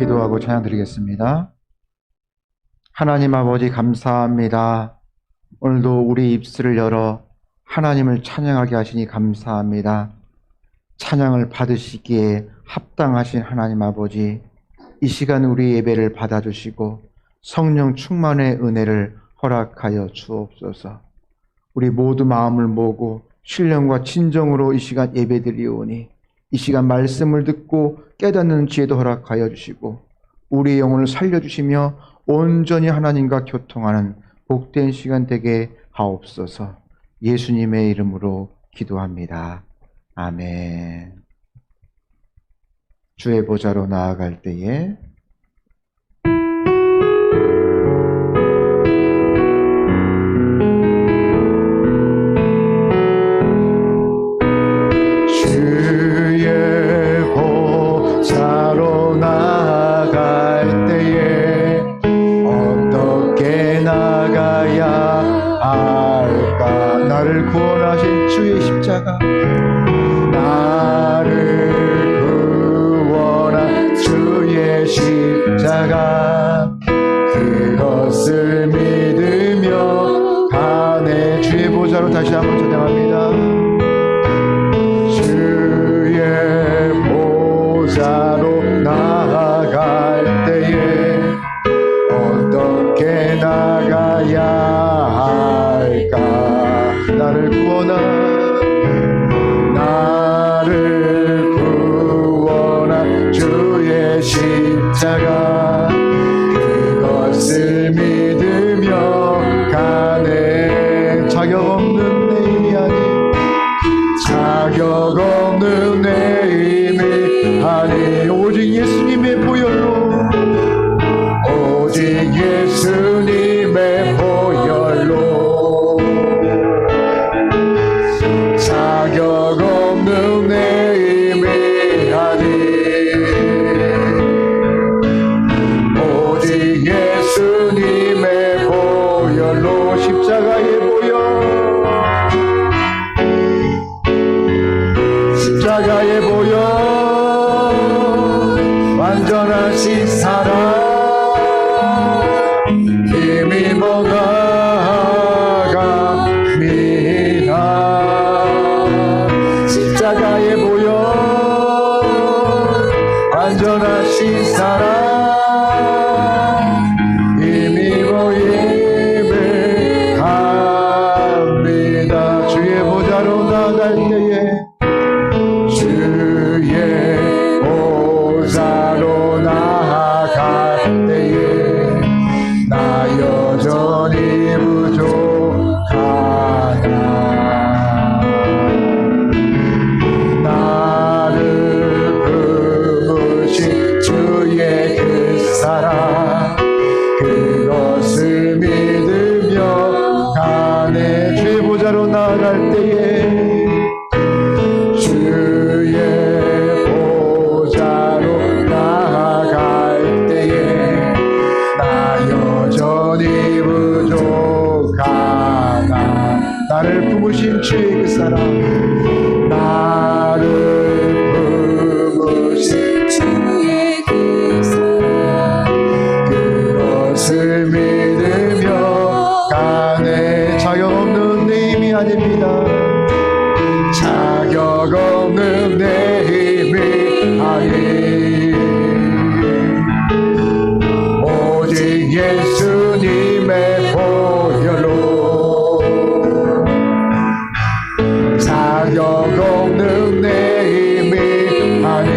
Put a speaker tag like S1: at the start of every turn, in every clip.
S1: 기도하고 찬양 드리겠습니다. 하나님 아버지 감사합니다. 오늘도 우리 입술을 열어 하나님을 찬양하게 하시니 감사합니다. 찬양을 받으시기에 합당하신 하나님 아버지, 이 시간 우리 예배를 받아주시고 성령 충만의 은혜를 허락하여 주옵소서. 우리 모두 마음을 모으고 신령과 진정으로 이 시간 예배드리오니 이 시간 말씀을 듣고 깨닫는 지혜도 허락하여 주시고 우리 영혼을 살려주시며 온전히 하나님과 교통하는 복된 시간 되게 하옵소서. 예수님의 이름으로 기도합니다. 아멘. 주의 보좌로 나아갈 때에 나를 구원하신 주의 십자가, 나를 구원한 주의 십자가, 그것을 믿으며 가네. 주의 보좌로 다시 한번 찬양합니다. 주의 보좌로 나아갈 때에 어떻게 나가야 할까? 나를 구원한 주의 십자가, 그것을 믿으며 가네. 자격 없는 내 힘이 아니, 자격 없는 내 힘이 아니, 오직 예수님의 보혈로, 오직 예수님의 보혈로, 자격 없는 내 힘이 아니, 오직 예수님의 보혈로, 십자가의 보혈, 십자가의 보혈, 완전하신 사랑, 힘이 먹어갑니다. 십자가의 보혈, 완전하신 사랑, 힘이 모임을 갑니다. 주의 보좌로 나갈 때에, 주의 보좌로 나갈 때에 나 여전히 부족하다. 나를 부으신 주의 그 사랑, 그것을 믿으며 가네. 주의 보좌로 나아갈 때에, 주의 보좌로 나아갈 때에 나 여전히 부족하다. 나를 품으신 주의 그 사랑, 나를 품으신 주의 그 사랑, 그것을 믿으며 가네. 자격 없는 내 힘이 아닙니다. 자격 없는 내 힘이 아니, 오직 예수님의 보혈로, 자격 없는 내 힘이 아니,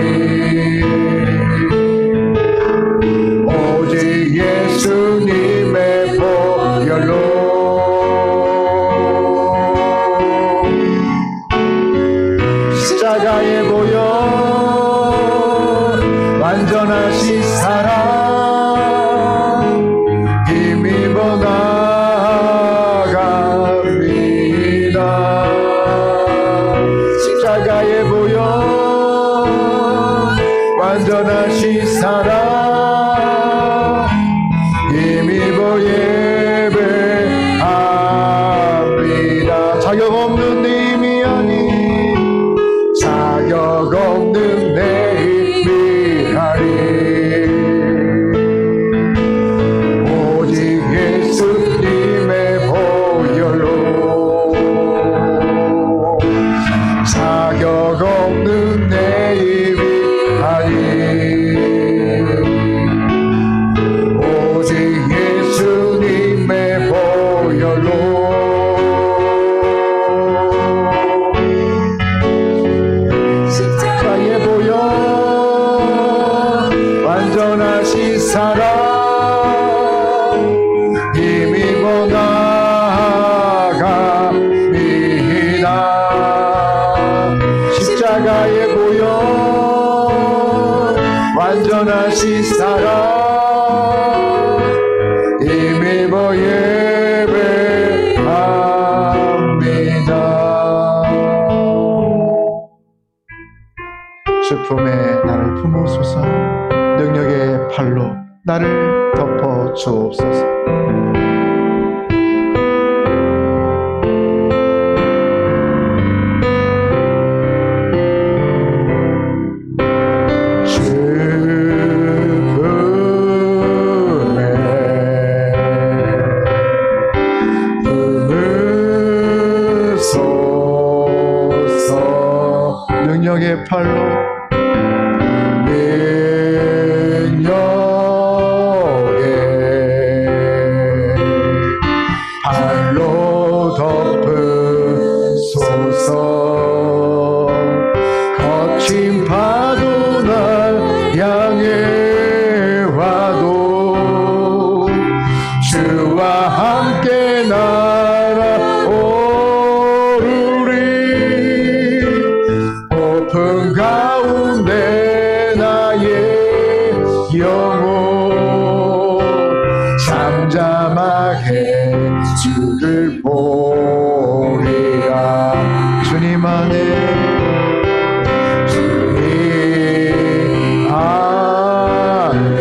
S1: 오직 예수님의 보혈로, 보혈로 십자가의 보혈 완전하신 사랑 힘입어 나아갑니다. 십자가의 보혈 완전하신 사랑 힘입어 예배합니다. 슬픔에 나를 품으소서 능력의 팔로 나를 덮어 주옵소서. 능력의 팔로 덮으소서. 거친 파도 날 향해 와도 주와 함께 날아오르리. 높은 가운데 나의 영혼 잠잠하게 주를 보리라. 주님 안에 주님 안에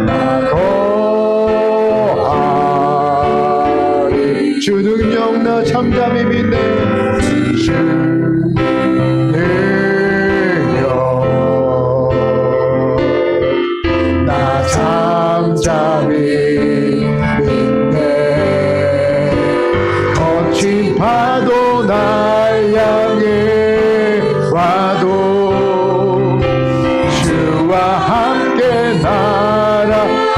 S1: 나 거하리. 주 능력 나 잠잠히 믿네. 주 능력 나 잠잠히 믿네. 거친 파도 날 향해 와도 주와 함께 날아오르리.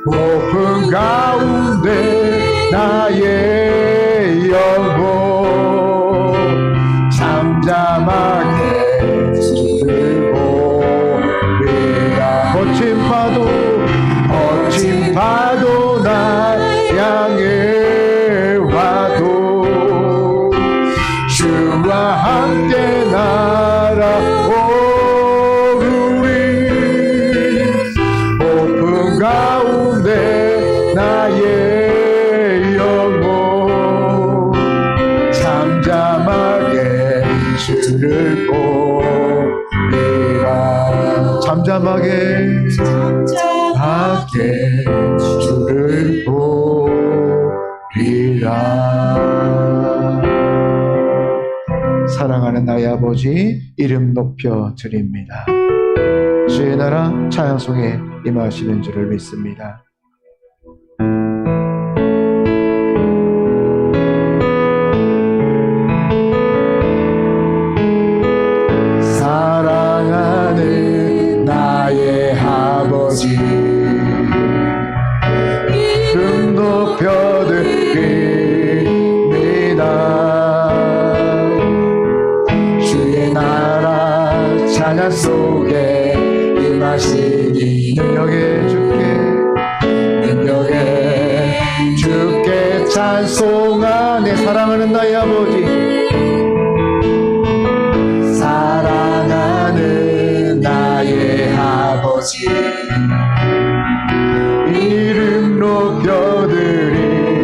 S1: 높은 가운데 나의 영혼 잠잠하게 주를 보리라. 거친 파도 날 향해 와도 주와 함께 날아오르리. 높은 가운데 나의 영혼 잠잠하게 주를 보리라. 잠잠하게 주를 보리라. 사랑하는 나의 아버지 이름 높여 드립니다. 주의 나라 찬양송에 임하시는 줄을 믿습니다. 사랑하는 나의 아버지 이름 높여 드립니다. 주의 나라 찬양 속에 임하시니 능력에 주께 찬송하네. 사랑하는 나의 아버지 사랑하는 나의 아버지 이름 높여 드립니다.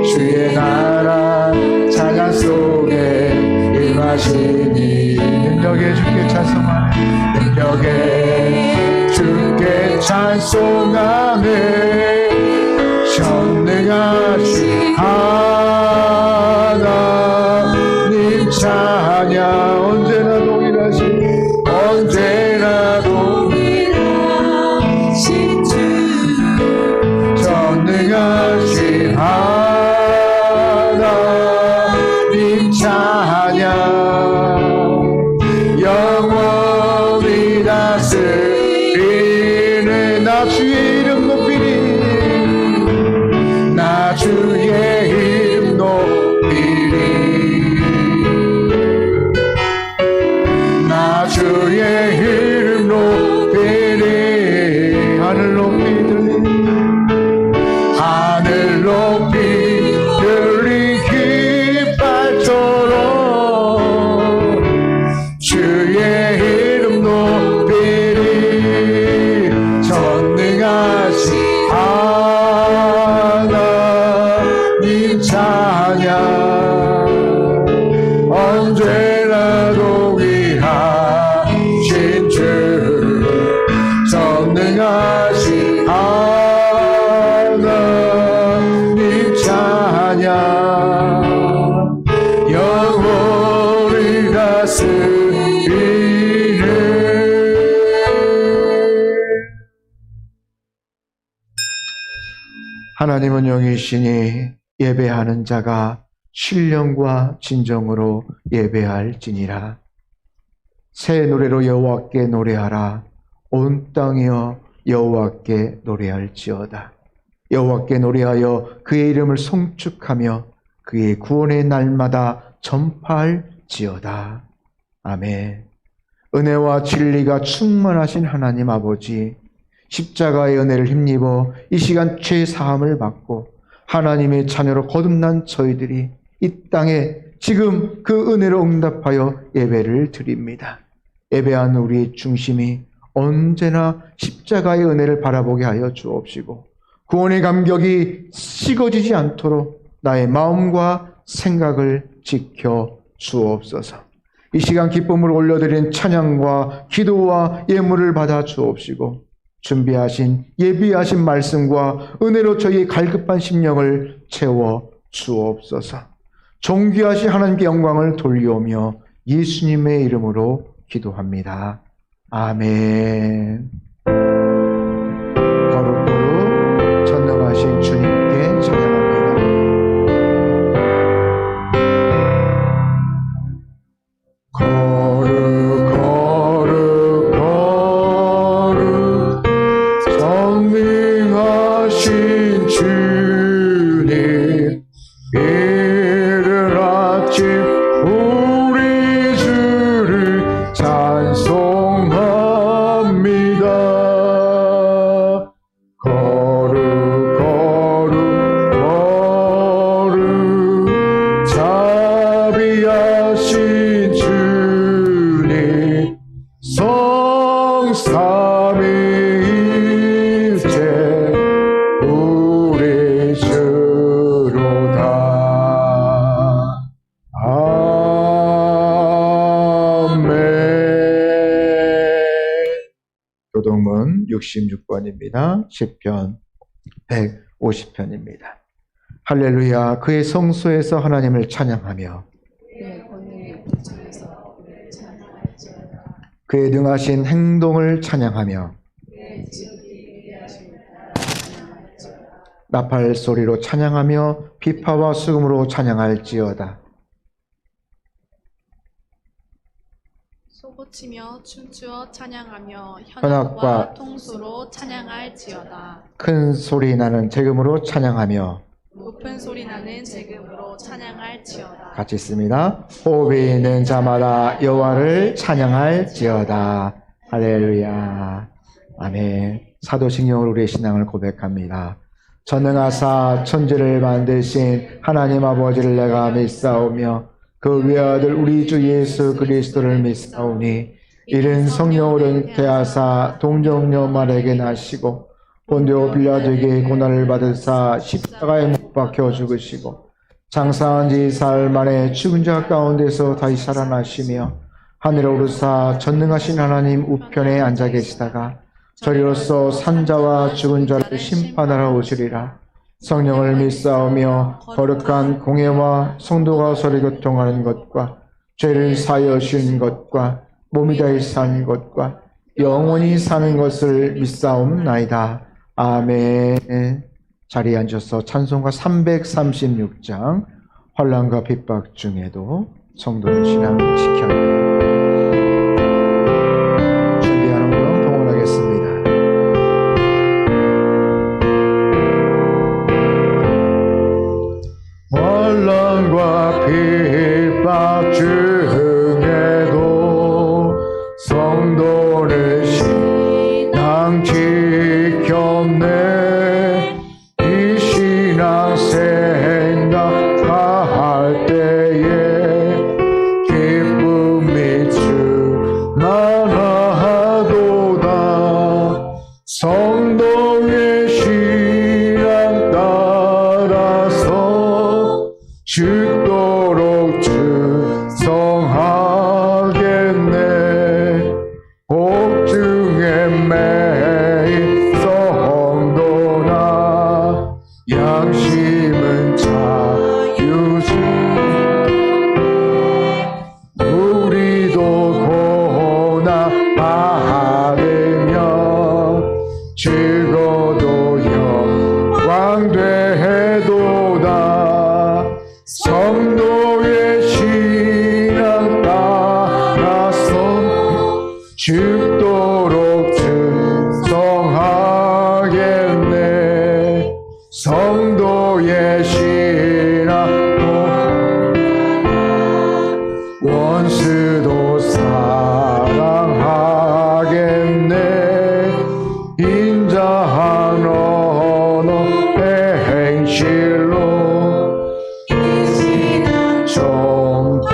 S1: 주의 나라 찬양 속에 임하시니 능력에 주께 찬송하네. 능력에 주께 찬송하네. 전능하신 하나님 찬양 언제나 동일하신 주 전능하신 하나님 찬양 영원히 다스리는 나 주의 이름 높이리 나 주의 이름 높이리 나 주의 이름 높이리 하늘 높이 들리 하늘 높이 들린 깃발처럼 주의 이름 높이리 전능하신 하나님 찬양 언제나 동의하신 주 전능하신 하나님 찬양 영원히 다스리네. 하나님은 영이시니 예배하는 자가 신령과 진정으로 예배할지니라. 새 노래로 여호와께 노래하라. 온 땅이여 여호와께 노래할지어다. 여호와께 노래하여 그의 이름을 송축하며 그의 구원의 날마다 전파할지어다. 아멘. 은혜와 진리가 충만하신 하나님 아버지, 십자가의 은혜를 힘입어 이 시간 죄 사함을 받고 하나님의 자녀로 거듭난 저희들이 이 땅에 지금 그 은혜로 응답하여 예배를 드립니다. 예배하는 우리의 중심이 언제나 십자가의 은혜를 바라보게 하여 주옵시고 구원의 감격이 식어지지 않도록 나의 마음과 생각을 지켜 주옵소서. 이 시간 기쁨을 올려드린 찬양과 기도와 예물을 받아 주옵시고 준비하신 예비하신 말씀과 은혜로 저희의 갈급한 심령을 채워 주옵소서. 존귀하신 하나님께 영광을 돌려오며 예수님의 이름으로 기도합니다. 아멘. 거룩거룩 전능하신 주님께 찬양합니다. 거룩 거룩 거룩 전능하신 주님 이른 아침 우리 주를 찬송합니다. 거룩 거룩 거룩 자비하신 주님 성삼위일체 우리 주로다. 아멘. 교동문 66번입니다. 시편 150편입니다. 할렐루야. 그의 성소에서 하나님을 찬양하며 그의 능하신 행동을 찬양하며 나팔 소리로 찬양하며 비파와 수금으로 찬양할지어다.
S2: 소고치며 춤추어 찬양하며
S1: 현악과
S2: 현악과 통수로 찬양할지어다.
S1: 큰 소리 나는 재금으로 찬양하며
S2: 높은 소리 나는 재금으로 찬양할지어다.
S1: 같이 있습니다. 호흡이 있는 자마다 여호와를 찬양할지어다. 할렐루야. 아멘. 사도신경으로 우리의 신앙을 고백합니다. 전능하사 천지를 만드신 하나님 아버지를 내가 믿사오며 그 외아들 우리 주 예수 그리스도를 믿사오니 이른 성령으로 잉태하사 동정녀 마리아에게 나시고 본디오 빌라도에게 고난을 받으사 십자가에 못 박혀 죽으시고 장사한 지 사흘 만에 죽은 자 가운데서 다시 살아나시며 하늘에 오르사 전능하신 하나님 우편에 앉아 계시다가 저리로서 산자와 죽은 자를 심판하러 오시리라. 성령을 믿사오며 거룩한 공예와 성도가 서로 교통하는 것과 죄를 사하여 주신 것과 몸이 다시 사는 것과 영원히 사는 것을 믿사옵나이다. 아멘. 자리에 앉아서 찬송가 336장 환난과 핍박 중에도 성도는 신앙을 지켜야 합니다. 죽도록 충성하겠네. 성도의 신앙 원수도 사랑하겠네. 인자한 언어의 행실로 전파하리라.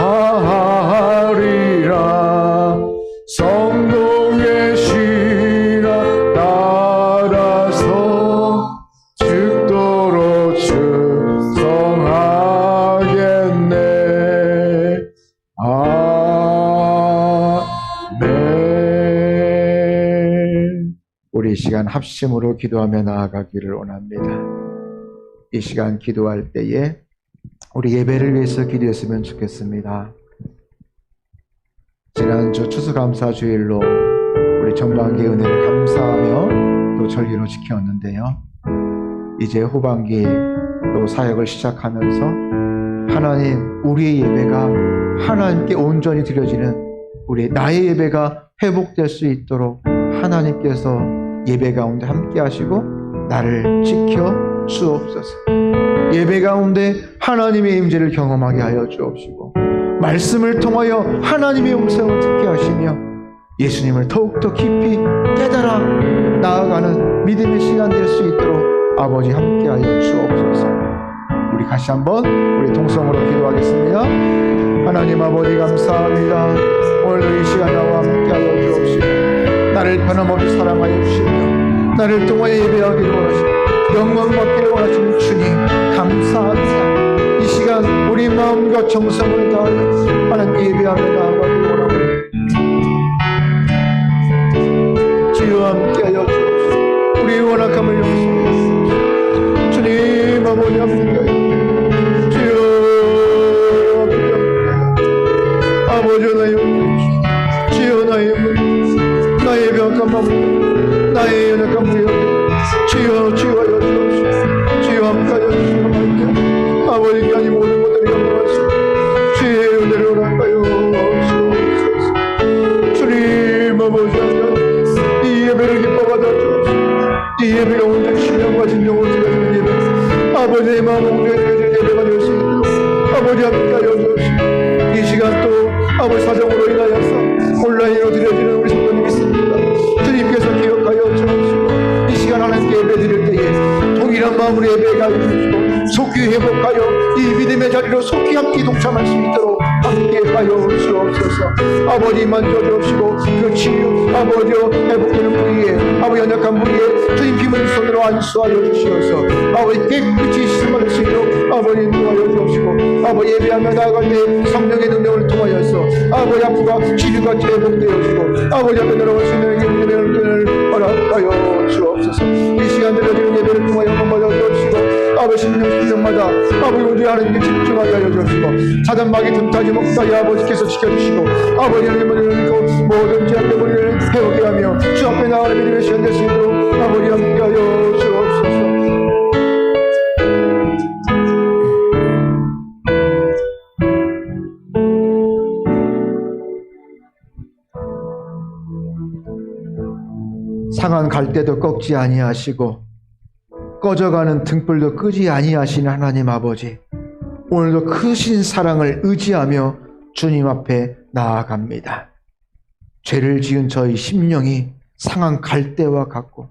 S1: 성도의 신앙 따라서 죽도록 충성하겠네. 아멘. 우리 이 시간 합심으로 기도하며 나아가기를 원합니다. 이 시간 기도할 때에 우리 예배를 위해서 기도했으면 좋겠습니다. 지난주 추수감사주일로 우리 전반기 은혜를 감사하며 또 절기로 지켰는데요. 이제 후반기 또 사역을 시작하면서 하나님, 우리의 예배가 하나님께 온전히 드려지는 나의 예배가 회복될 수 있도록 하나님께서 예배 가운데 함께 하시고 나를 지켜 주옵소서. 예배 가운데 하나님의 임재를 경험하게 하여 주옵시고, 말씀을 통하여 하나님의 음성을 듣게 하시며 예수님을 더욱더 깊이 깨달아 나아가는 믿음의 시간 될 수 있도록 아버지 함께 하여 주옵소서. 우리 다시 한번 우리 동성으로 기도하겠습니다. 하나님 아버지 감사합니다. 오늘도 이 시간 나와 함께 하여 주옵시고, 나를 변함없이 사랑하여 주시며 나를 통하여 예배하기를 원하시고 영광 받기를 원하시는 주님 감사합니다. 이 시간 우리 마음과 정성을 다하여 하나님께 예배하며 나아가기를 원합니다. 주여 함께하여 주옵소서. 우리의 원악함을 용서해 주옵소서. 주님 아버지 함께하여 주여 아버지 나의 주여 나의 나의 병한 마음 나의 연약한 무역 주여 치유하여 주옵소서. 주여 함께하여 주옵소서. 아버지께 아니 모든 것들이 영광하시고 주의 은혜를 허락하여 주옵소서. 주님 아버지 이 예배를 기뻐 받아 주옵소서. 이 예배가 온전히 신령과 진정으로 드려지는 예배, 아버지의 마음 온전히 드려지는 예배가 될 수 있도록 아버지 함께하여 주옵소서. 이 시간 또 아버지 사정으로 인하여서 온라인으로 드려지는 우리 성도님이 있습니다. 주님께서 기억하여 주옵시고 이 시간 하나님께 예배 드릴 때에 동일한 마음으로 예배가 주시고 속히 회복하여 이 믿음의 자리로 속히 함께 동참할 수 있도록 함께하여 주옵소서. 아버지 만져주옵시고 그 치유 아버지여 회복되는 부위에 아버지 연약한 부위에 주님 힘을 손으로 안수하여 주시옵소서. 아버지 깨끗이 씻음받을 수 있도록 아버지 인도하여 주옵시고 아버지 예배하며 나아갈 때 성령의 능력을 통하여서 아버지 아프가 치유가 회복되어지고 아버지 앞에 들어갈 수 있는 은혜를 허락하여 주옵소서. 이 시간 드려지는 예배를 통하여 영광받아 주옵시고 아버지 신령마다 아버지 우주 하나님께 집중하게 하여 주옵시고 사단마귀 틈타지 못하게 아버지께서 지켜주시고 아버지 하나님을 믿고 모든 죄악의 머리를 배우게 하며 주 앞에 나아가는 믿음의 시간 될 수 있도록 아버지 함께하여 주옵소서. 상한 갈대도 꺾지 아니하시고 꺼져가는 등불도 끄지 아니하시는 하나님 아버지, 오늘도 크신 사랑을 의지하며 주님 앞에 나아갑니다. 죄를 지은 저희 심령이 상한 갈대와 같고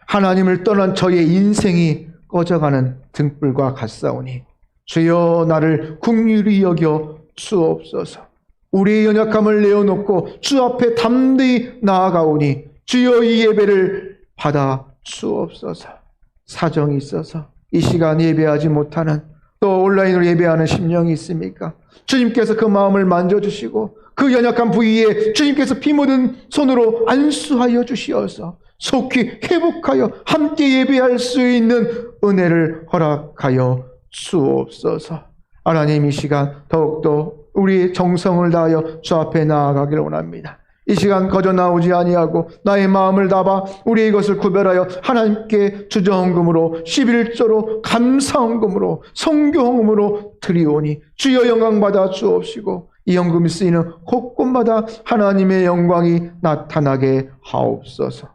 S1: 하나님을 떠난 저의 인생이 꺼져가는 등불과 같사오니 주여 나를 긍휼히 여겨 주옵소서. 우리의 연약함을 내어놓고 주 앞에 담대히 나아가오니 주여 이 예배를 받아 주옵소서. 사정이 있어서 이 시간 예배하지 못하는 또 온라인으로 예배하는 심령이 있습니까? 주님께서 그 마음을 만져주시고 그 연약한 부위에 주님께서 피 묻은 손으로 안수하여 주시어서 속히 회복하여 함께 예배할 수 있는 은혜를 허락하여 주옵소서. 하나님 이 시간 더욱더 우리의 정성을 다하여 주 앞에 나아가기를 원합니다. 이 시간 거저 나오지 아니하고 나의 마음을 담아 우리의 것을 구별하여 하나님께 주저헌금으로 11조로 감사헌금으로 성교헌금으로 드리오니 주여 영광 받아 주옵시고 이 헌금이 쓰이는 곳곳마다 하나님의 영광이 나타나게 하옵소서.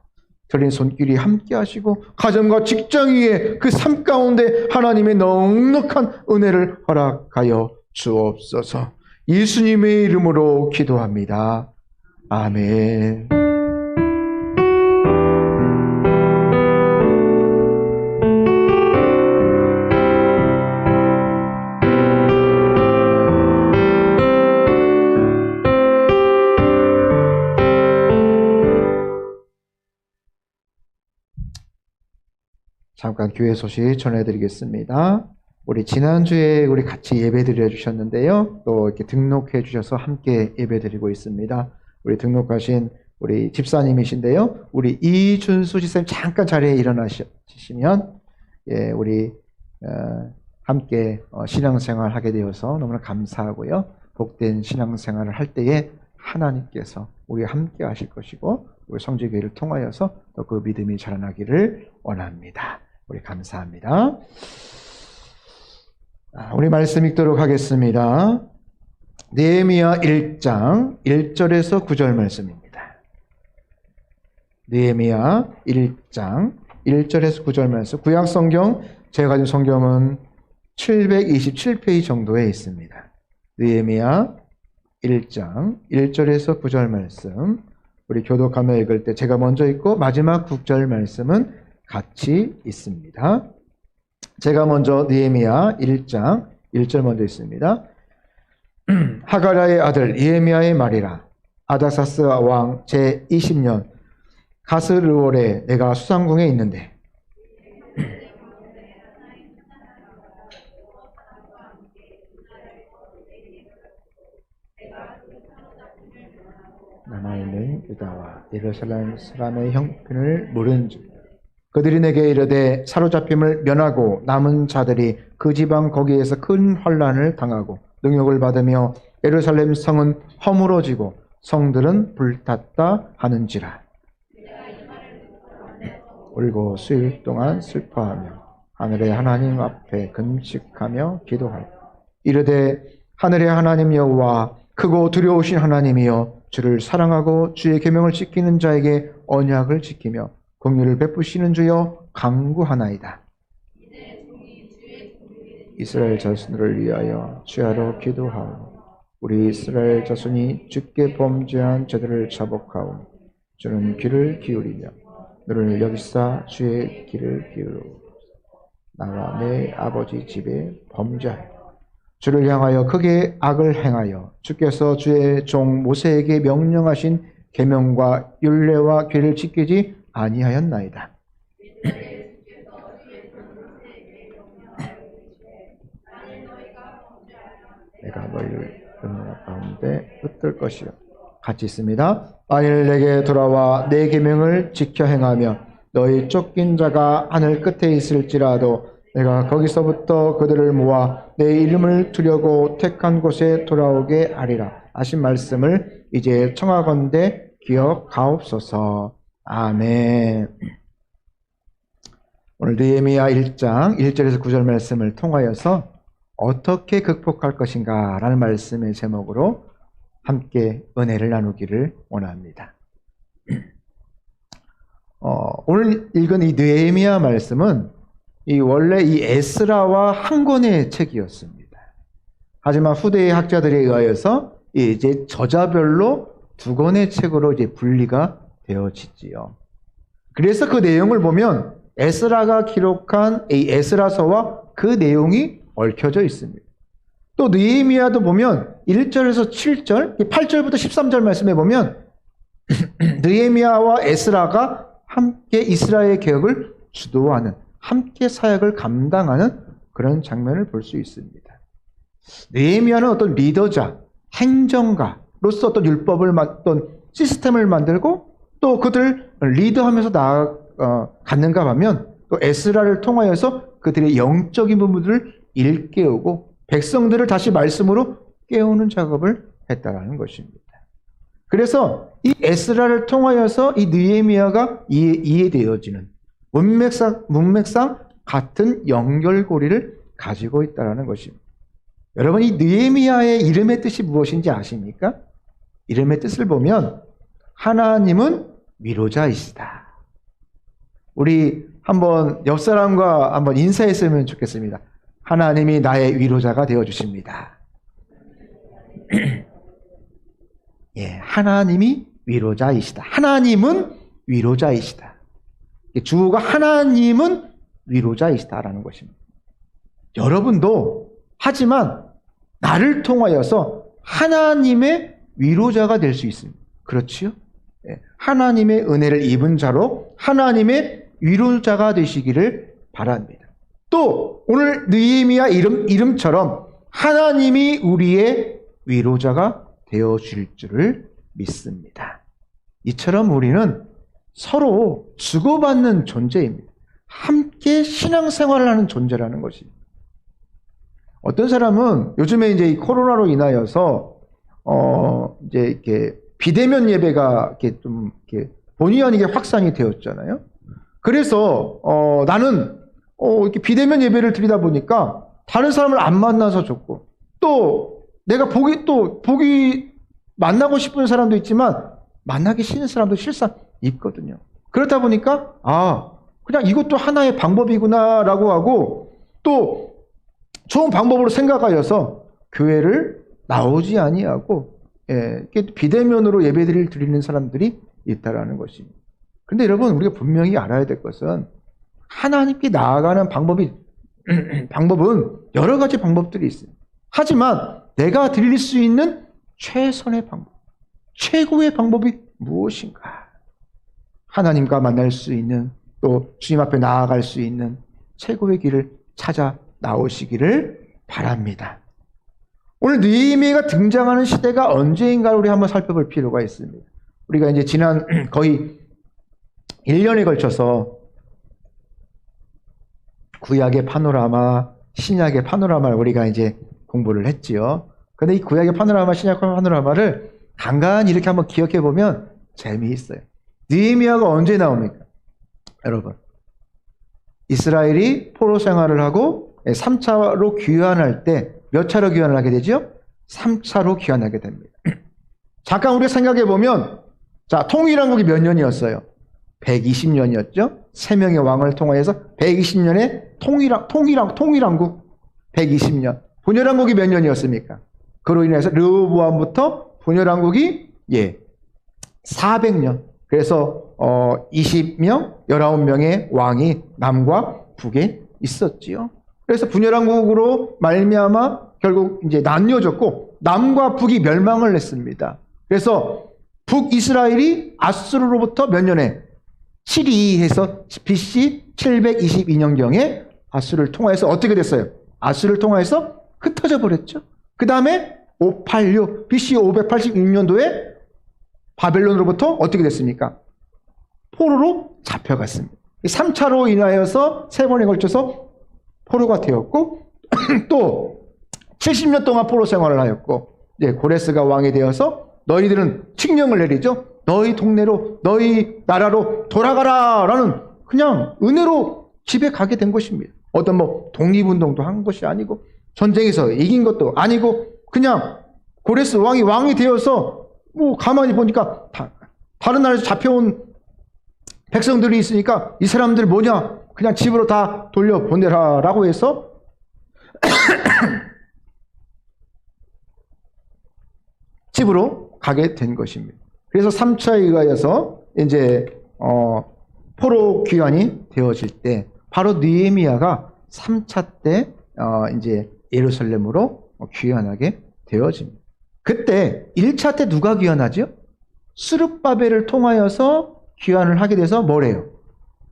S1: 들린 손길이 함께 하시고 가정과 직장 위에 그 삶 가운데 하나님의 넉넉한 은혜를 허락하여 주옵소서. 예수님의 이름으로 기도합니다. 아멘. 잠깐 교회 소식 전해드리겠습니다. 우리 지난주에 우리 같이 예배 드려 주셨는데요. 또 이렇게 등록해 주셔서 함께 예배 드리고 있습니다. 우리 등록하신 우리 집사님이신데요. 우리 이준수 집사님 잠깐 자리에 일어나시면 예, 우리 함께 신앙생활 하게 되어서 너무나 감사하고요. 복된 신앙생활을 할 때에 하나님께서 우리와 함께 하실 것이고 우리 성지교회를 통하여서 또 그 믿음이 자라나기를 원합니다. 우리 감사합니다. 우리 말씀 읽도록 하겠습니다. 느헤미야 1장 1절에서 9절 말씀입니다. 느헤미야 1장 1절에서 9절 말씀. 구약 성경, 제가 가진 성경은 727페이지 정도에 있습니다. 느헤미야 1장 1절에서 9절 말씀. 우리 교독하며 읽을 때 제가 먼저 읽고 마지막 9절 말씀은 같이 있습니다. 제가 먼저 느헤미야 1장 1절 먼저 있습니다. 하가랴의 아들 느헤미야의 말이라. 아닥사스 왕 제20년 가스르월에 내가 수상궁에 있는데 남아있는 유다와 예루살렘 사람의 형편을 물은즉 그들이 내게 이르되 사로잡힘을 면하고 남은 자들이 그 지방 거기에서 큰 환난을 당하고 능욕을 받으며 예루살렘 성은 허물어지고 성들은 불탔다 하는지라. 울고 수일 동안 슬퍼하며 하늘의 하나님 앞에 금식하며 기도하여 이르되 하늘의 하나님 여호와 크고 두려우신 하나님이여 주를 사랑하고 주의 계명을 지키는 자에게 언약을 지키며 긍휼을 베푸시는 주여 간구하나이다. 이스라엘 자손을 위하여 주야로 기도하오. 우리 이스라엘 자손이 주께 범죄한 자들을 자복하오. 주는 귀를 기울이며 너를 여기사 주의 귀를 기울이고 나와 내 아버지 집에 범죄하여 주를 향하여 크게 악을 행하여 주께서 주의 종 모세에게 명령하신 계명과 율례와 규례를 지키지 아니하였나이다. 내가 너희를 은혜 가운데 붙들 것이요. 같이 있습니다. 만일 내게 돌아와 내 계명을 지켜 행하며 너희 쫓긴 자가 하늘 끝에 있을지라도 내가 거기서부터 그들을 모아 내 이름을 두려고 택한 곳에 돌아오게 하리라 하신 말씀을 이제 청하건대 기억하옵소서. 아멘. 오늘 느헤미야 1장 1절에서 9절 말씀을 통하여서 어떻게 극복할 것인가 라는 말씀의 제목으로 함께 은혜를 나누기를 원합니다. 오늘 읽은 이 느헤미야 말씀은 원래 이 에스라와 한 권의 책이었습니다. 하지만 후대의 학자들에 의하여서 이제 저자별로 두 권의 책으로 이제 분리가 되어지지요. 그래서 그 내용을 보면 에스라가 기록한 이 에스라서와 그 내용이 얽혀져 있습니다. 또 느헤미야도 보면 1절에서 7절, 8절부터 13절 말씀에 보면 느헤미야와 에스라가 함께 이스라엘 개혁을 주도하는, 함께 사역을 감당하는 그런 장면을 볼 수 있습니다. 느헤미야는 어떤 리더자, 행정가로서 어떤 율법을, 어떤 시스템을 만들고 또 그들 리더하면서 나아갔는가 하면 또 에스라를 통하여서 그들의 영적인 부분들을 일깨우고 백성들을 다시 말씀으로 깨우는 작업을 했다라는 것입니다. 그래서 이 에스라를 통하여서 이 느헤미야가 이해되어지는 문맥상 같은 연결고리를 가지고 있다는 것입니다. 여러분, 이 느헤미야의 이름의 뜻이 무엇인지 아십니까? 이름의 뜻을 보면 하나님은 위로자이시다. 우리 한번 옆 사람과 한번 인사했으면 좋겠습니다. 하나님이 나의 위로자가 되어 주십니다. 예, 하나님이 위로자이시다. 하나님은 위로자이시다. 주어가 하나님은 위로자이시다라는 것입니다. 여러분도 하지만 나를 통하여서 하나님의 위로자가 될 수 있습니다. 그렇지요? 예, 하나님의 은혜를 입은 자로 하나님의 위로자가 되시기를 바랍니다. 또 오늘 느헤미야 이름처럼 하나님이 우리의 위로자가 되어 주실 줄을 믿습니다. 이처럼 우리는 서로 주고받는 존재입니다. 함께 신앙생활을 하는 존재라는 것입니다. 어떤 사람은 요즘에 이제 이 코로나로 인하여서 이제 이렇게 비대면 예배가 이렇게 좀 이렇게 본의 아니게 확산이 되었잖아요. 그래서 나는 이렇게 비대면 예배를 드리다 보니까 다른 사람을 안 만나서 좋고, 또 내가 보기 만나고 싶은 사람도 있지만 만나기 싫은 사람도 실상 있거든요. 그렇다 보니까 그냥 이것도 하나의 방법이구나라고 하고 또 좋은 방법으로 생각하여서 교회를 나오지 아니하고 비대면으로 예배를 드리는 사람들이 있다라는 것입니다. 그런데 여러분, 우리가 분명히 알아야 될 것은 하나님께 나아가는 방법은 여러 가지 방법들이 있어요. 하지만 내가 드릴 수 있는 최선의 방법, 최고의 방법이 무엇인가? 하나님과 만날 수 있는, 또 주님 앞에 나아갈 수 있는 최고의 길을 찾아 나오시기를 바랍니다. 오늘 느헤미야가 등장하는 시대가 언제인가를 우리 한번 살펴볼 필요가 있습니다. 우리가 이제 지난 거의 1년에 걸쳐서 구약의 파노라마, 신약의 파노라마를 우리가 이제 공부를 했지요. 근데 이 구약의 파노라마, 신약의 파노라마를 간간히 이렇게 한번 기억해 보면 재미있어요. 느헤미야가 언제 나옵니까? 여러분, 이스라엘이 포로 생활을 하고 3차로 귀환할 때 몇 차로 귀환을 하게 되죠? 3차로 귀환하게 됩니다. 잠깐 우리가 생각해 보면, 자, 통일왕국이 몇 년이었어요? 120년이었죠? 3명의 왕을 통하여서 120년의 통일왕국 120년. 분열왕국이 몇 년이었습니까? 그로 인해서 르호보암부터 분열왕국이 400년. 그래서 20명, 19명의 왕이 남과 북에 있었지요. 그래서 분열왕국으로 말미암아 결국 이제 나뉘어졌고 남과 북이 멸망을 했습니다. 그래서 북이스라엘이 아수르로부터 몇 년에 722해서 BC 722년경에 아수르를 통하여서 어떻게 됐어요? 아수르를 통하여서 흩어져 버렸죠. 그 다음에 586 BC 586년도에 바벨론으로부터 어떻게 됐습니까? 포로로 잡혀갔습니다. 3차로 인하여서 3번에 걸쳐서 포로가 되었고 또 70년 동안 포로 생활을 하였고 이제 고레스가 왕이 되어서 너희들은 칙령을 내리죠. 너희 동네로 너희 나라로 돌아가라 라는 그냥 은혜로 집에 가게 된 것입니다. 어떤 독립운동도 한 것이 아니고 전쟁에서 이긴 것도 아니고 그냥 고레스 왕이 되어서 가만히 보니까 다른 나라에서 잡혀온 백성들이 있으니까 이 사람들 뭐냐 그냥 집으로 다 돌려보내라 라고 해서 집으로 가게 된 것입니다. 그래서 3차에 의하여서 이제 포로 귀환이 되어질 때 바로 느헤미야가 3차 때 이제 예루살렘으로 귀환하게 되어집니다. 그때 1차 때 누가 귀환하죠? 스룹바벨을 통하여서 귀환을 하게 돼서 뭐래요?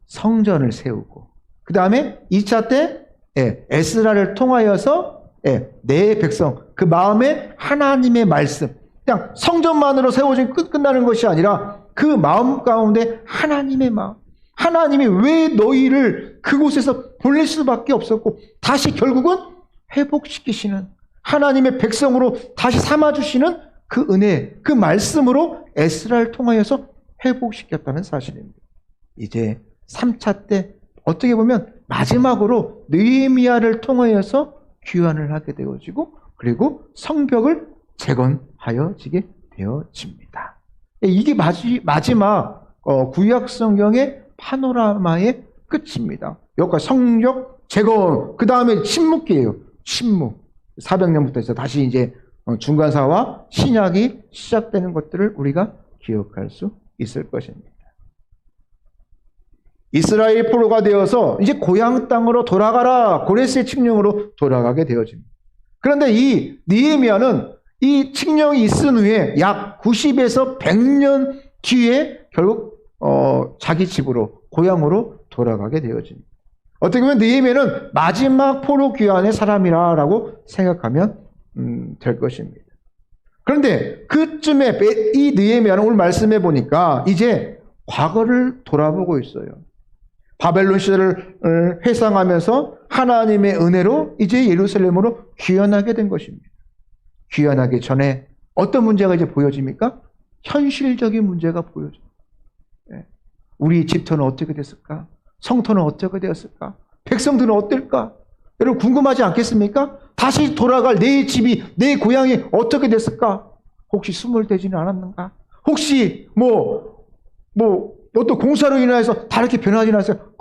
S1: 성전을 세우고 그 다음에 2차 때 에스라를 통하여서 내 백성 그 마음에 하나님의 말씀 그냥 성전만으로 세워진 끝나는 것이 아니라 그 마음 가운데 하나님의 마음 하나님이 왜 너희를 그곳에서 보낼 수밖에 없었고 다시 결국은 회복시키시는 하나님의 백성으로 다시 삼아주시는 그 은혜 그 말씀으로 에스라를 통하여서 회복시켰다는 사실입니다. 이제 3차 때 어떻게 보면 마지막으로 느헤미야를 통하여서 귀환을 하게 되어지고 그리고 성벽을 재건하여지게 되어집니다. 이게 마지막 구약 성경의 파노라마의 끝입니다. 여기까지 성벽 재건, 그 다음에 침묵기예요. 침묵. 400년부터 해서 다시 이제 중간사와 신약이 시작되는 것들을 우리가 기억할 수 있을 것입니다. 이스라엘 포로가 되어서 이제 고향 땅으로 돌아가라, 고레스의 칙령으로 돌아가게 되어집니다. 그런데 이 느헤미야는 이 칙령이 있은 후에 약 90에서 100년 뒤에 결국 자기 집으로, 고향으로 돌아가게 되어집니다. 어떻게 보면 느헤미야는 마지막 포로 귀환의 사람이라고 생각하면 될 것입니다. 그런데 그쯤에 이 느헤미야는 오늘 말씀해 보니까 이제 과거를 돌아보고 있어요. 바벨론 시대를 회상하면서 하나님의 은혜로 이제 예루살렘으로 귀환하게 된 것입니다. 귀환하기 전에 어떤 문제가 이제 보여집니까? 현실적인 문제가 보여져요. 우리 집터는 어떻게 됐을까? 성터는 어떻게 되었을까? 백성들은 어떨까? 여러분 궁금하지 않겠습니까? 다시 돌아갈 내 집이, 내 고향이 어떻게 됐을까? 혹시 수몰되지는 않았는가? 혹시 어떤 공사로 인해서 다르게 변하지 않았어요?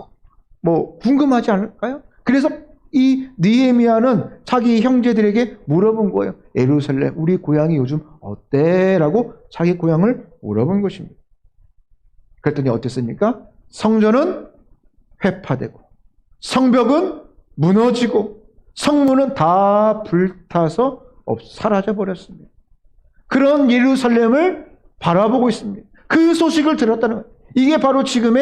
S1: 궁금하지 않을까요? 그래서 이 느헤미야는 자기 형제들에게 물어본 거예요. 예루살렘, 우리 고향이 요즘 어때? 라고 자기 고향을 물어본 것입니다. 그랬더니 어땠습니까? 성전은 회파되고, 성벽은 무너지고, 성문은 다 불타서 사라져버렸습니다. 그런 예루살렘을 바라보고 있습니다. 그 소식을 들었다는 거예요. 이게 바로 지금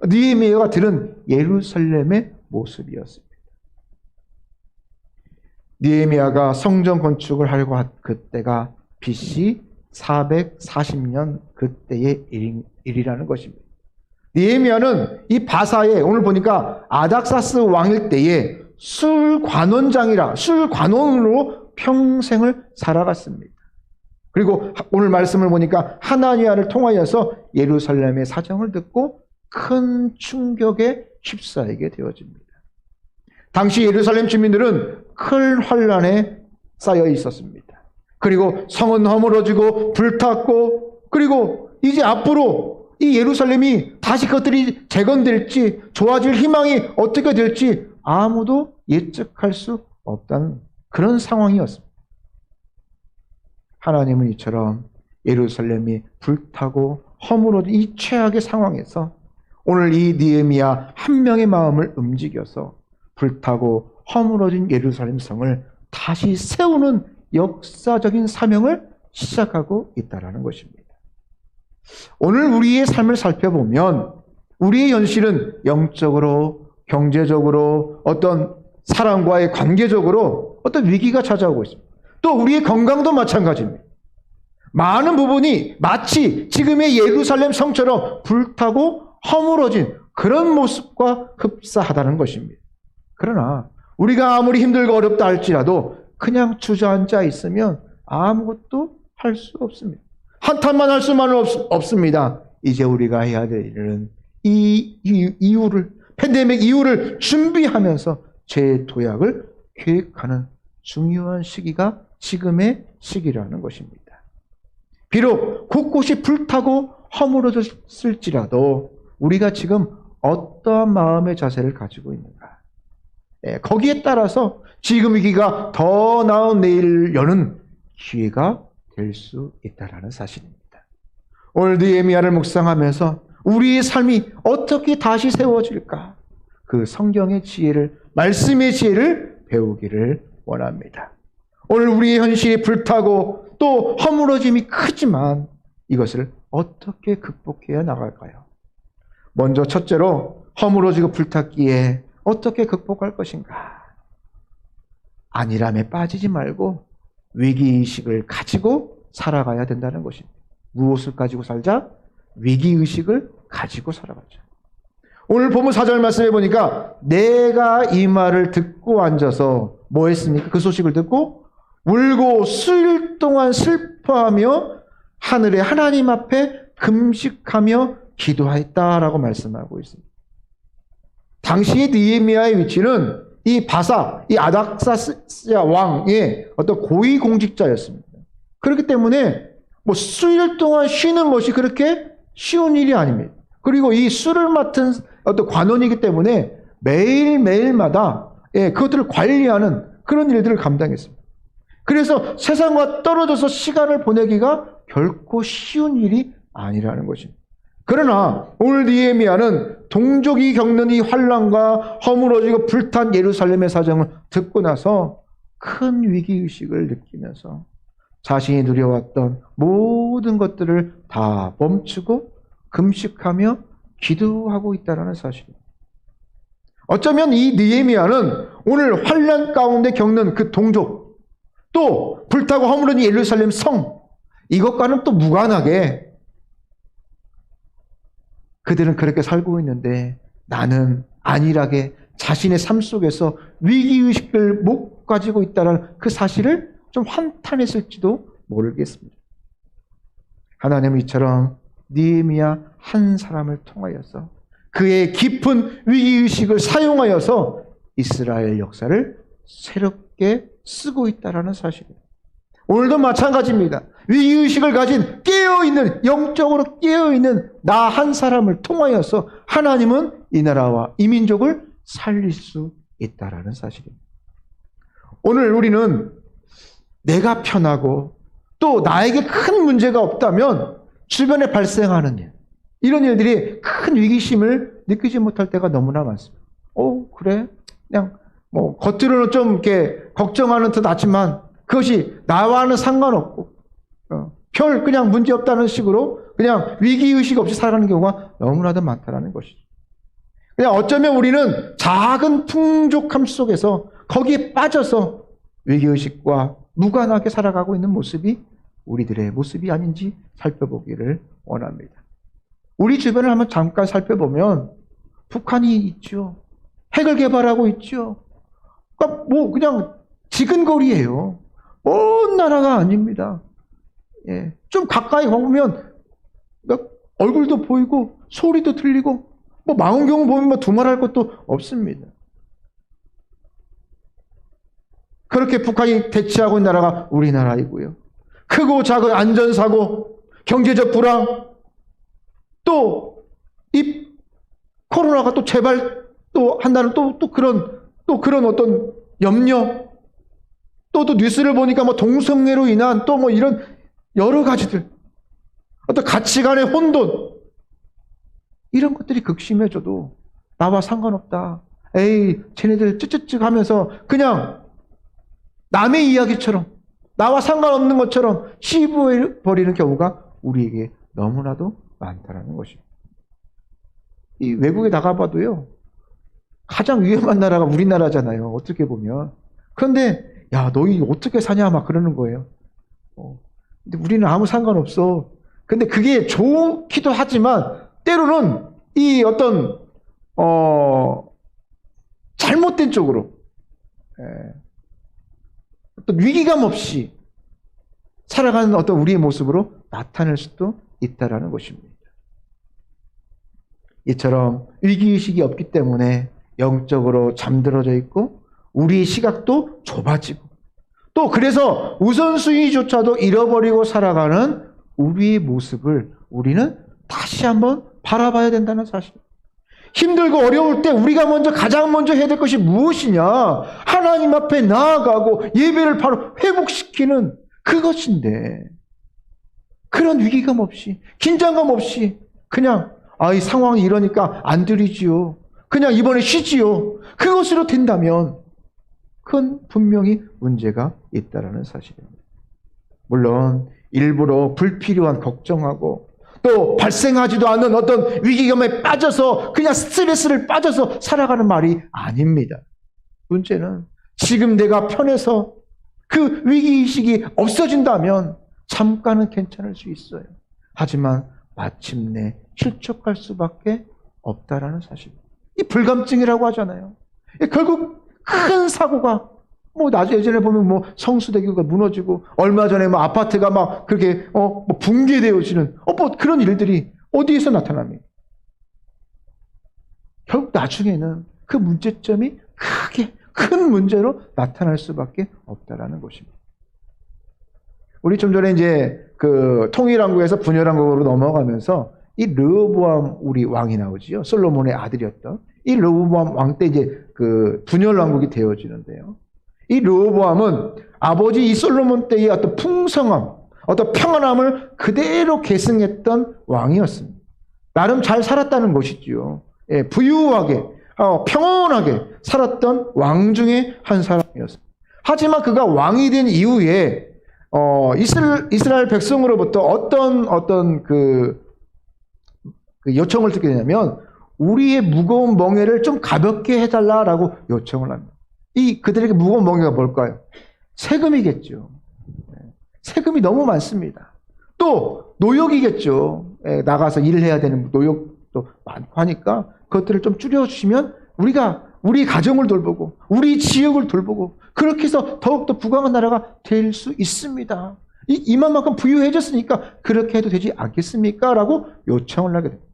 S1: 느헤미야가 들은 예루살렘의 모습이었습니다. 느헤미야가 성전 건축을 하려고 한 그때가 BC 440년 그때의 일이라는 것입니다. 느헤미야는 이 바사에 오늘 보니까 아닥사스 왕일 때에 술관원으로 평생을 살아갔습니다. 그리고 오늘 말씀을 보니까 하나니아를 통하여서 예루살렘의 사정을 듣고 큰 충격에 휩싸이게 되어집니다. 당시 예루살렘 주민들은 큰 환란에 쌓여 있었습니다. 그리고 성은 허물어지고 불탔고, 그리고 이제 앞으로 이 예루살렘이 다시 그것들이 재건될지, 좋아질 희망이 어떻게 될지 아무도 예측할 수 없다는 그런 상황이었습니다. 하나님은 이처럼 예루살렘이 불타고 허물어진 이 최악의 상황에서 오늘 이 느헤미야 한 명의 마음을 움직여서 불타고 허물어진 예루살렘 성을 다시 세우는 역사적인 사명을 시작하고 있다는 것입니다. 오늘 우리의 삶을 살펴보면 우리의 현실은 영적으로, 경제적으로, 어떤 사람과의 관계적으로 어떤 위기가 찾아오고 있습니다. 또 우리의 건강도 마찬가지입니다. 많은 부분이 마치 지금의 예루살렘 성처럼 불타고 허물어진 그런 모습과 흡사하다는 것입니다. 그러나 우리가 아무리 힘들고 어렵다 할지라도 그냥 주저앉아 있으면 아무것도 할 수 없습니다. 한탄만 할 수만은 없습니다. 이제 우리가 해야 될 일은 이 이후를, 팬데믹 이후를 준비하면서 재도약을 계획하는 중요한 시기가 지금의 시기라는 것입니다. 비록 곳곳이 불타고 허물어졌을지라도 우리가 지금 어떠한 마음의 자세를 가지고 있는가, 거기에 따라서 지금 위기가 더 나은 내일을 여는 기회가 될 수 있다는 사실입니다. 오늘 느헤미야를 묵상하면서 우리의 삶이 어떻게 다시 세워질까, 그 성경의 지혜를, 말씀의 지혜를 배우기를 원합니다. 오늘 우리의 현실이 불타고 또 허물어짐이 크지만 이것을 어떻게 극복해야 나갈까요? 먼저 첫째로 허물어지고 불탔기에 어떻게 극복할 것인가? 안일함에 빠지지 말고 위기의식을 가지고 살아가야 된다는 것입니다. 무엇을 가지고 살자? 위기의식을 가지고 살아가자. 오늘 본문 4절 말씀해 보니까 내가 이 말을 듣고 앉아서 뭐 했습니까? 그 소식을 듣고 울고 수일 동안 슬퍼하며 하늘의 하나님 앞에 금식하며 기도하였다라고 말씀하고 있습니다. 당시의 느헤미야의 위치는 이 바사, 이 아닥사스야 왕의 어떤 고위 공직자였습니다. 그렇기 때문에 뭐 수일 동안 쉬는 것이 그렇게 쉬운 일이 아닙니다. 그리고 이 술을 맡은 어떤 관원이기 때문에 매일매일마다 그것들을 관리하는 그런 일들을 감당했습니다. 그래서 세상과 떨어져서 시간을 보내기가 결코 쉬운 일이 아니라는 것입니다. 그러나 오늘 느헤미야는 동족이 겪는 이 환난과 허물어지고 불탄 예루살렘의 사정을 듣고 나서 큰 위기의식을 느끼면서 자신이 누려왔던 모든 것들을 다 멈추고 금식하며 기도하고 있다는 사실입니다. 어쩌면 이 느헤미야는 오늘 환난 가운데 겪는 그 동족, 또 불타고 허물어진 예루살렘 성, 이것과는 또 무관하게 그들은 그렇게 살고 있는데 나는 안일하게 자신의 삶 속에서 위기의식을 못 가지고 있다는 그 사실을 좀 한탄했을지도 모르겠습니다. 하나님은 이처럼 느헤미야 한 사람을 통하여서 그의 깊은 위기의식을 사용하여서 이스라엘 역사를 새롭게 쓰고 있다는 사실입니다. 오늘도 마찬가지입니다. 위기의식을 가진 깨어있는, 영적으로 깨어있는 나 한 사람을 통하여서 하나님은 이 나라와 이 민족을 살릴 수 있다는 사실입니다. 오늘 우리는 내가 편하고 또 나에게 큰 문제가 없다면 주변에 발생하는 일, 이런 일들이 큰 위기심을 느끼지 못할 때가 너무나 많습니다. 그래? 그냥 뭐 겉으로는 좀 이렇게 걱정하는 듯 하지만 그것이 나와는 상관없고 별 그냥 문제 없다는 식으로 그냥 위기의식 없이 살아가는 경우가 너무나도 많다는 것이죠. 그냥 어쩌면 우리는 작은 풍족함 속에서 거기에 빠져서 위기의식과 무관하게 살아가고 있는 모습이 우리들의 모습이 아닌지 살펴보기를 원합니다. 우리 주변을 한번 잠깐 살펴보면 북한이 있죠. 핵을 개발하고 있죠. 그러니까 뭐 그냥 지근거리예요. 먼 나라가 아닙니다. 좀 가까이 가보면 얼굴도 보이고 소리도 들리고 뭐 망원경 보면 두말할 것도 없습니다. 그렇게 북한이 대치하고 있는 나라가 우리나라이고요. 크고 작은 안전사고, 경제적 불황, 또 이 코로나가 또 재발 또 한다는 또 그런 어떤 염려, 또 뉴스를 보니까 뭐 동성애로 인한 또 뭐 이런 여러 가지들, 어떤 가치관의 혼돈, 이런 것들이 극심해져도 나와 상관없다. 에이, 쟤네들 쯧쯧쯧 하면서 그냥 남의 이야기처럼 나와 상관없는 것처럼 씹어버리는 경우가 우리에게 너무나도 많다는 것입니다. 이 외국에 나가봐도요, 가장 위험한 나라가 우리나라잖아요. 어떻게 보면. 그런데 야, 너희 어떻게 사냐 막 그러는 거예요. 근데 우리는 아무 상관없어. 근데 그게 좋기도 하지만 때로는 이 어떤 잘못된 쪽으로 어떤 위기감 없이 살아가는 어떤 우리의 모습으로 나타낼 수도 있다라는 것입니다. 이처럼 위기의식이 없기 때문에 영적으로 잠들어져 있고 우리의 시각도 좁아지고 또 그래서 우선순위조차도 잃어버리고 살아가는 우리의 모습을 우리는 다시 한번 바라봐야 된다는 사실. 힘들고 어려울 때 우리가 가장 먼저 해야 될 것이 무엇이냐? 하나님 앞에 나아가고 예배를 바로 회복시키는 그것인데 그런 위기감 없이 긴장감 없이 그냥 이 상황이 이러니까 안 드리지요. 그냥 이번에 쉬지요. 그것으로 된다면 그건 분명히 문제가 있다는 사실입니다. 물론 일부러 불필요한 걱정하고 또 발생하지도 않는 어떤 위기감에 빠져서 그냥 스트레스를 빠져서 살아가는 말이 아닙니다. 문제는 지금 내가 편해서 그 위기의식이 없어진다면 잠깐은 괜찮을 수 있어요. 하지만 마침내 실족할 수밖에 없다라는 사실. 이 불감증이라고 하잖아요. 결국 큰 사고가 예전에 보면 성수대교가 무너지고 얼마 전에 아파트가 막 그렇게 붕괴되어지는 그런 일들이 어디에서 나타납니까? 결국 나중에는 그 문제점이 큰 문제로 나타날 수밖에 없다라는 것입니다. 우리 좀 전에 이제 그 통일왕국에서 분열왕국으로 넘어가면서 이 르호보암 우리 왕이 나오지요. 솔로몬의 아들이었던 이 르호보암 왕 때 이제 그 분열왕국이 되어지는데요. 이 르호보암은 아버지 이 솔로몬 때의 어떤 풍성함, 어떤 평안함을 그대로 계승했던 왕이었습니다. 나름 잘 살았다는 것이지요. 예, 부유하게, 평온하게 살았던 왕 중에 한 사람이었습니다. 하지만 그가 왕이 된 이후에 이스라엘 백성으로부터 어떤 그 요청을 듣게 되냐면 우리의 무거운 멍에를 좀 가볍게 해달라라고 요청을 합니다. 그들에게 무거운 멍에가 뭘까요? 세금이겠죠. 세금이 너무 많습니다. 또 노역이겠죠. 나가서 일을 해야 되는 노역도 많고 하니까 그것들을 좀 줄여주시면 우리가 우리 가정을 돌보고 우리 지역을 돌보고 그렇게 해서 더욱더 부강한 나라가 될 수 있습니다. 이만큼 부유해졌으니까 그렇게 해도 되지 않겠습니까? 라고 요청을 하게 됩니다.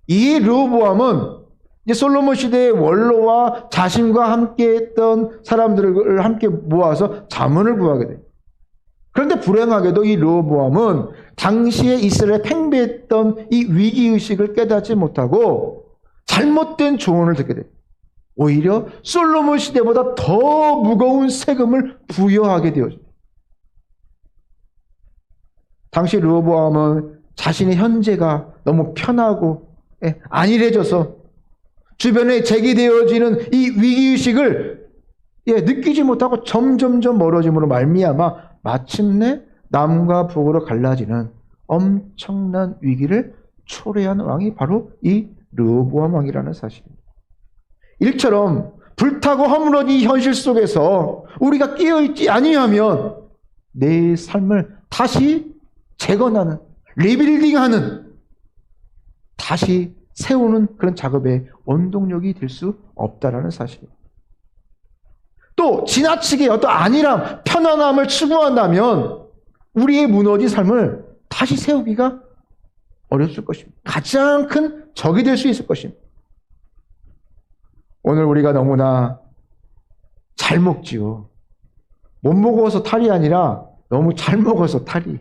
S1: 이 르호보암은 이제 솔로몬 시대의 원로와 자신과 함께했던 사람들을 함께 모아서 자문을 구하게 돼요. 그런데 불행하게도 이 르호보암은 당시에 이스라엘에 팽배했던 이 위기의식을 깨닫지 못하고 잘못된 조언을 듣게 돼요. 오히려 솔로몬 시대보다 더 무거운 세금을 부여하게 되어집니다. 당시 르호보암은 자신의 현재가 너무 편하고 안일해져서 주변에 제기되어지는 이 위기의식을 느끼지 못하고 점점점 멀어짐으로 말미암아 마침내 남과 북으로 갈라지는 엄청난 위기를 초래한 왕이 바로 이 르호보암 왕이라는 사실입니다. 일처럼 불타고 허물어진 현실 속에서 우리가 깨어있지 아니하면 내 삶을 다시 재건하는, 리빌딩하는, 다시 세우는 그런 작업의 원동력이 될 수 없다라는 사실입니다. 또 지나치게 어떤 안일함, 편안함을 추구한다면 우리의 무너진 삶을 다시 세우기가 어렵을 것입니다. 가장 큰 적이 될 수 있을 것입니다. 오늘 우리가 너무나 잘 먹지요. 못 먹어서 탈이 아니라 너무 잘 먹어서 탈이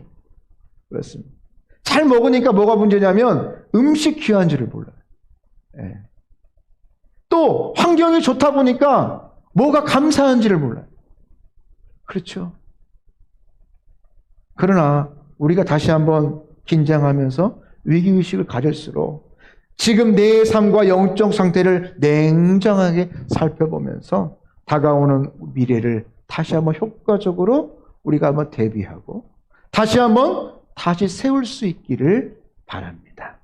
S1: 그렇습니다. 잘 먹으니까 뭐가 문제냐면 음식 귀한 줄을 몰라요. 또 환경이 좋다 보니까 뭐가 감사한지를 몰라요. 그렇죠. 그러나 우리가 다시 한번 긴장하면서 위기의식을 가질수록 지금 내 삶과 영적 상태를 냉정하게 살펴보면서 다가오는 미래를 다시 한번 효과적으로 우리가 한번 대비하고 다시 세울 수 있기를 바랍니다.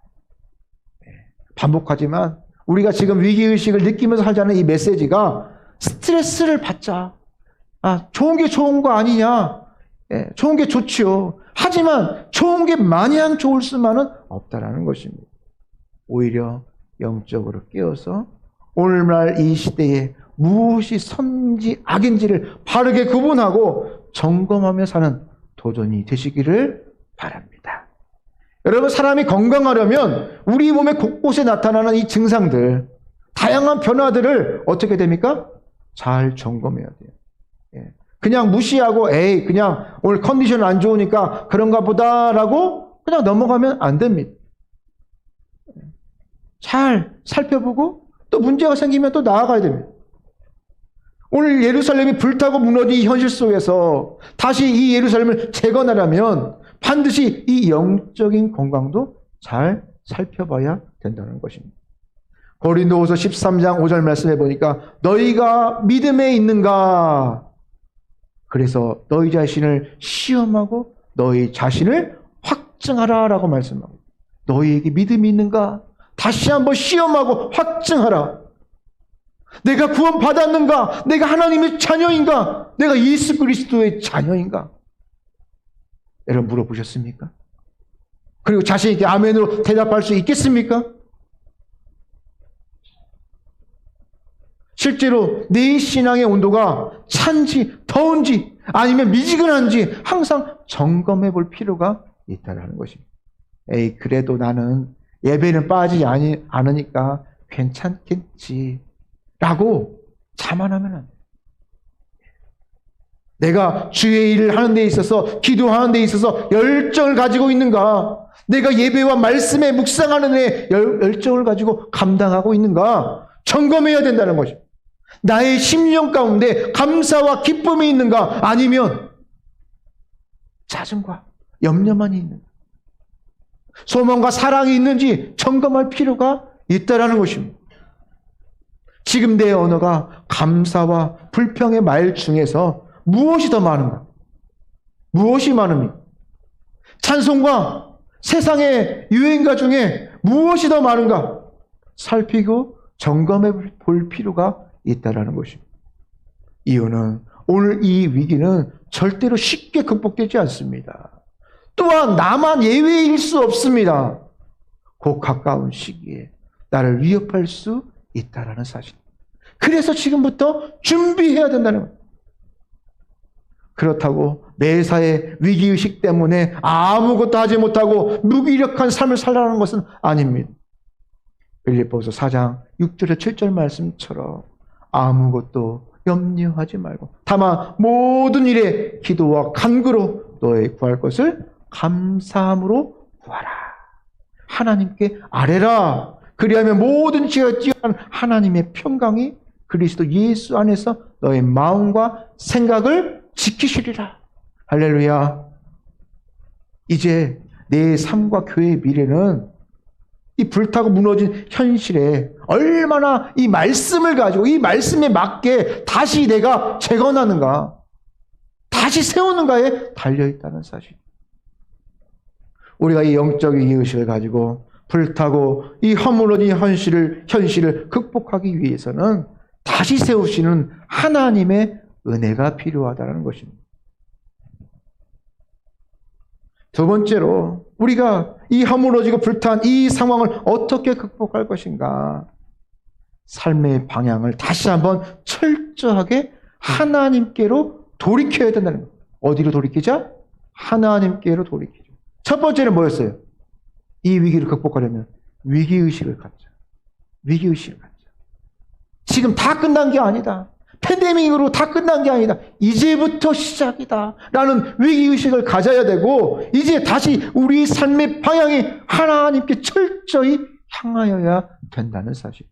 S1: 반복하지만 우리가 지금 위기의식을 느끼면서 하자는 이 메시지가 스트레스를 받자. 좋은 게 좋은 거 아니냐. 좋은 게 좋지요. 하지만 좋은 게 마냥 좋을 수만은 없다라는 것입니다. 오히려 영적으로 깨어서 오늘날 이 시대에 무엇이 선지 악인지를 바르게 구분하고 점검하며 사는 도전이 되시기를 바랍니다. 여러분, 사람이 건강하려면 우리 몸의 곳곳에 나타나는 이 증상들, 다양한 변화들을 어떻게 됩니까? 잘 점검해야 돼요. 그냥 무시하고 그냥 오늘 컨디션 안 좋으니까 그런가 보다라고 그냥 넘어가면 안 됩니다. 잘 살펴보고 또 문제가 생기면 또 나아가야 됩니다. 오늘 예루살렘이 불타고 무너진 이 현실 속에서 다시 이 예루살렘을 재건하려면 반드시 이 영적인 건강도 잘 살펴봐야 된다는 것입니다. 고린도후서 13장 5절 말씀해 보니까 너희가 믿음에 있는가? 그래서 너희 자신을 시험하고 너희 자신을 확증하라라고 말씀합니다. 너희에게 믿음이 있는가? 다시 한번 시험하고 확증하라. 내가 구원받았는가? 내가 하나님의 자녀인가? 내가 예수 그리스도의 자녀인가? 여러분 물어보셨습니까? 그리고 자신있게 아멘으로 대답할 수 있겠습니까? 실제로 내 신앙의 온도가 찬지 더운지 아니면 미지근한지 항상 점검해 볼 필요가 있다는 것입니다. 그래도 나는 예배는 빠지지 않으니까 괜찮겠지 라고 자만하면 안 돼요. 내가 주의 일을 하는 데 있어서, 기도하는 데 있어서 열정을 가지고 있는가? 내가 예배와 말씀에 묵상하는 데 열정을 가지고 감당하고 있는가? 점검해야 된다는 것입니다. 나의 심령 가운데 감사와 기쁨이 있는가? 아니면 짜증과 염려만 있는가? 소망과 사랑이 있는지 점검할 필요가 있다는 것입니다. 지금 내 언어가 감사와 불평의 말 중에서 무엇이 더 많은가? 무엇이 많습니까? 찬송과 세상의 유행가 중에 무엇이 더 많은가? 살피고 점검해 볼 필요가 있다는 것입니다. 이유는 오늘 이 위기는 절대로 쉽게 극복되지 않습니다. 또한 나만 예외일 수 없습니다. 곧 가까운 시기에 나를 위협할 수 있다는 사실. 그래서 지금부터 준비해야 된다는 거예요. 그렇다고 매사에 위기의식 때문에 아무것도 하지 못하고 무기력한 삶을 살라는 것은 아닙니다. 빌립보서 4장 6절에 7절 말씀처럼 아무것도 염려하지 말고 다만 모든 일에 기도와 간구로 너의 구할 것을 감사함으로 구하라. 하나님께 아뢰라. 그리하면 모든 지혜가 뛰어난 하나님의 평강이 그리스도 예수 안에서 너의 마음과 생각을 지키시리라. 할렐루야. 이제 내 삶과 교회의 미래는 이 불타고 무너진 현실에 얼마나 이 말씀을 가지고 이 말씀에 맞게 다시 내가 재건하는가, 다시 세우는가에 달려있다는 사실. 우리가 이 영적인 의식을 가지고 불타고 이 허물어진 현실을 극복하기 위해서는 다시 세우시는 하나님의 은혜가 필요하다는 것입니다. 두 번째로 우리가 이 허물어지고 불탄 이 상황을 어떻게 극복할 것인가? 삶의 방향을 다시 한번 철저하게 하나님께로 돌이켜야 된다는 거예요. 어디로 돌이키자? 하나님께로 돌이키죠. 첫 번째는 뭐였어요? 이 위기를 극복하려면 위기의식을 갖자. 위기의식을 갖자. 지금 다 끝난 게 아니다. 팬데믹으로 다 끝난 게 아니다. 이제부터 시작이다. 라는 위기의식을 가져야 되고, 이제 다시 우리 삶의 방향이 하나님께 철저히 향하여야 된다는 사실.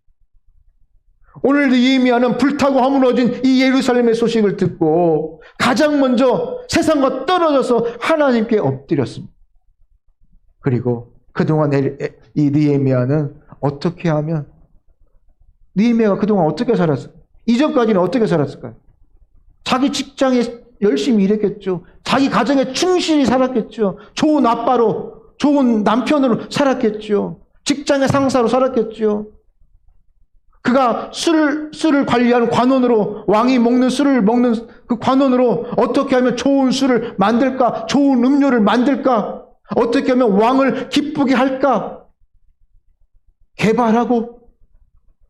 S1: 오늘 느헤미야는 불타고 허물어진 이 예루살렘의 소식을 듣고 가장 먼저 세상과 떨어져서 하나님께 엎드렸습니다. 그리고 그동안 이 느헤미야는 어떻게 하면, 느헤미야가 그동안 어떻게 살았을까요? 이전까지는 어떻게 살았을까요? 자기 직장에 열심히 일했겠죠. 자기 가정에 충실히 살았겠죠. 좋은 아빠로, 좋은 남편으로 살았겠죠. 직장의 상사로 살았겠죠. 그가 술을 관리하는 관원으로, 왕이 먹는 술을 먹는 그 관원으로 어떻게 하면 좋은 술을 만들까? 좋은 음료를 만들까? 어떻게 하면 왕을 기쁘게 할까? 개발하고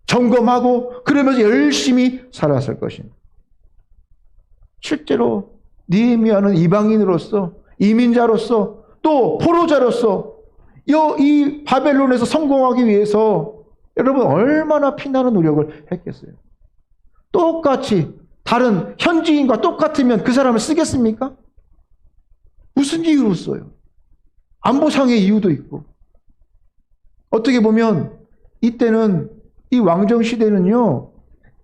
S1: 점검하고 그러면서 열심히 살았을 것입니다. 실제로 느헤미야는 이방인으로서, 이민자로서, 또 포로자로서 이 바벨론에서 성공하기 위해서 여러분 얼마나 피나는 노력을 했겠어요. 똑같이 다른 현지인과 똑같으면 그 사람을 쓰겠습니까? 무슨 이유로 써요? 안보상의 이유도 있고. 어떻게 보면 이때는 이 왕정 시대는요,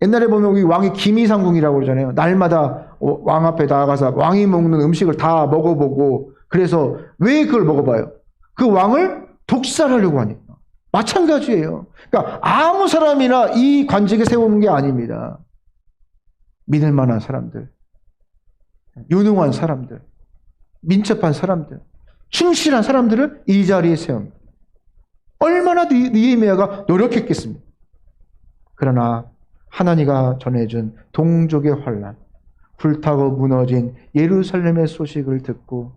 S1: 옛날에 보면 우리 왕이 기미상궁이라고 그러잖아요. 날마다 왕 앞에 나가서 왕이 먹는 음식을 다 먹어보고, 그래서 왜 그걸 먹어봐요? 그 왕을 독살하려고 하니까. 마찬가지예요. 그러니까 아무 사람이나 이 관직에 세우는 게 아닙니다. 믿을 만한 사람들, 유능한 사람들, 민첩한 사람들, 충실한 사람들을 이 자리에 세웁니다. 얼마나 느헤미야가 노력했겠습니까? 그러나 하나님가 전해준 동족의 환난, 불타고 무너진 예루살렘의 소식을 듣고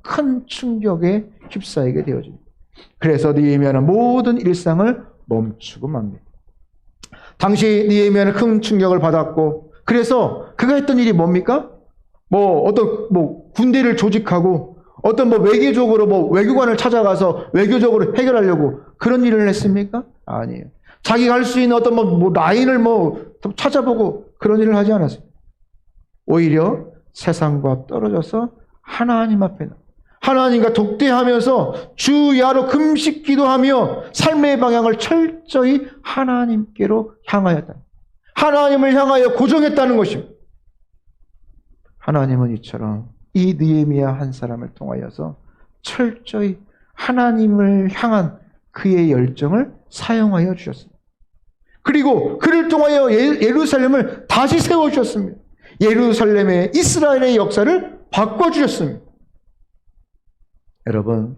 S1: 큰 충격에 휩싸이게 되어집니다. 그래서 느헤미야는 모든 일상을 멈추고 맙니다. 당시 느헤미야는 큰 충격을 받았고, 그래서 그가 했던 일이 뭡니까? 어떤 군대를 조직하고 어떤 외교적으로 외교관을 찾아가서 외교적으로 해결하려고 그런 일을 했습니까? 아니에요. 자기가 할 수 있는 어떤 라인을 찾아보고 그런 일을 하지 않았어요. 오히려 세상과 떨어져서 하나님 앞에 하나님과 독대하면서 주야로 금식 기도하며 삶의 방향을 철저히 하나님께로 향하였다. 하나님을 향하여 고정했다는 것입니다. 하나님은 이처럼 이 느헤미야 한 사람을 통하여서 철저히 하나님을 향한 그의 열정을 사용하여 주셨습니다. 그리고 그를 통하여 예루살렘을 다시 세워주셨습니다. 예루살렘의 이스라엘의 역사를 바꿔주셨습니다. 여러분,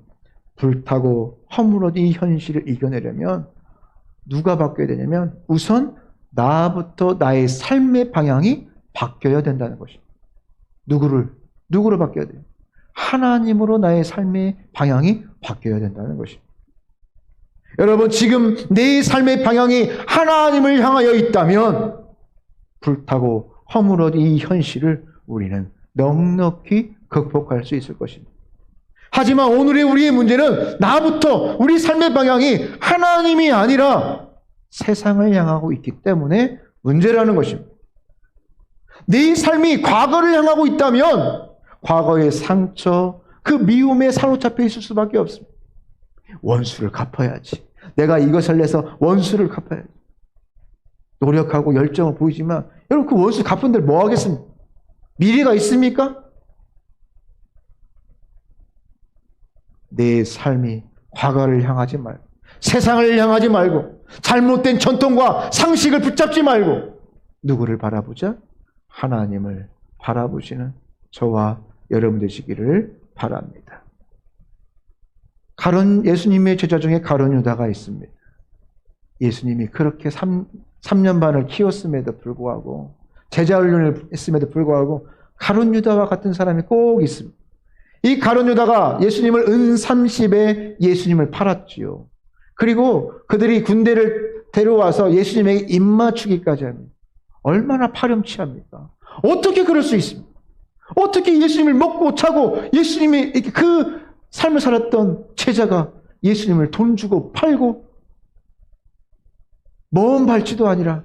S1: 불타고 허물어진 이 현실을 이겨내려면 누가 바뀌어야 되냐면 우선 나부터 나의 삶의 방향이 바뀌어야 된다는 것입니다. 누구로 바뀌어야 돼요? 하나님으로 나의 삶의 방향이 바뀌어야 된다는 것입니다. 여러분, 지금 내 삶의 방향이 하나님을 향하여 있다면 불타고 허물어진 이 현실을 우리는 넉넉히 극복할 수 있을 것입니다. 하지만 오늘의 우리의 문제는 나부터 우리 삶의 방향이 하나님이 아니라 세상을 향하고 있기 때문에 문제라는 것입니다. 내 삶이 과거를 향하고 있다면 과거의 상처, 그 미움에 사로잡혀 있을 수밖에 없습니다. 원수를 갚아야지. 내가 이것을 내서 원수를 갚아야지. 노력하고 열정을 보이지만 여러분, 그 원수 갚은들 뭐 하겠습니까? 미래가 있습니까? 내 삶이 과거를 향하지 말고 세상을 향하지 말고 잘못된 전통과 상식을 붙잡지 말고 누구를 바라보자? 하나님을 바라보시는 저와 여러분 되시기를 바랍니다. 예수님의 제자 중에 가룟 유다가 있습니다. 예수님이 그렇게 3년 반을 키웠음에도 불구하고 제자 훈련을 했음에도 불구하고 가룟 유다와 같은 사람이 꼭 있습니다. 이 가룟 유다가 예수님을 은 30에 예수님을 팔았지요. 그리고 그들이 군대를 데려와서 예수님에게 입맞추기까지 합니다. 얼마나 파렴치합니까? 어떻게 그럴 수 있습니까? 어떻게 예수님을 먹고 차고 예수님이 그 삶을 살았던 제자가 예수님을 돈 주고 팔고 먼 발치도 아니라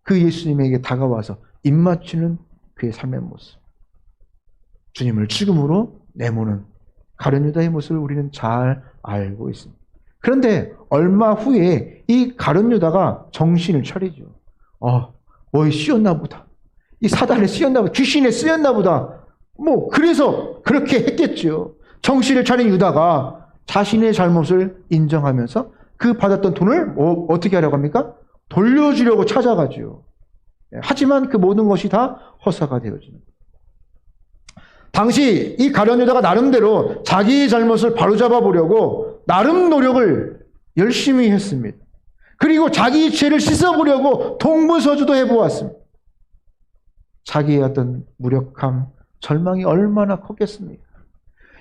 S1: 그 예수님에게 다가와서 입맞추는 그의 삶의 모습. 주님을 죽음으로 내모는 가룟 유다의 모습을 우리는 잘 알고 있습니다. 그런데 얼마 후에 이 가룟 유다가 정신을 차리죠. 뭐에 씌었나 보다. 이 사단에 씌었나 보다. 귀신에 쓰였나 보다. 그래서 그렇게 했겠죠. 정신을 차린 유다가 자신의 잘못을 인정하면서 그 받았던 돈을 어떻게 하려고 합니까? 돌려주려고 찾아가죠. 하지만 그 모든 것이 다 허사가 되어집니다. 당시 이 가룟 유다가 나름대로 자기의 잘못을 바로잡아 보려고 나름 노력을 열심히 했습니다. 그리고 자기의 죄를 씻어보려고 동부서주도 해보았습니다. 자기의 어떤 무력함, 절망이 얼마나 컸겠습니까?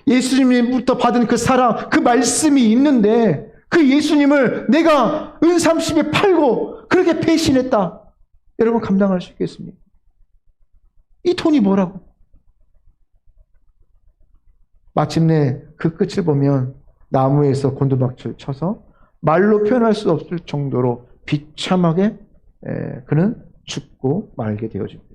S1: 예수님부터 받은 그 사랑, 그 말씀이 있는데 그 예수님을 내가 은 30에 팔고 그렇게 배신했다. 여러분 감당할 수 있겠습니까? 이 돈이 뭐라고? 마침내 그 끝을 보면 나무에서 곤두박질 쳐서 말로 표현할 수 없을 정도로 비참하게 그는 죽고 말게 되어집니다.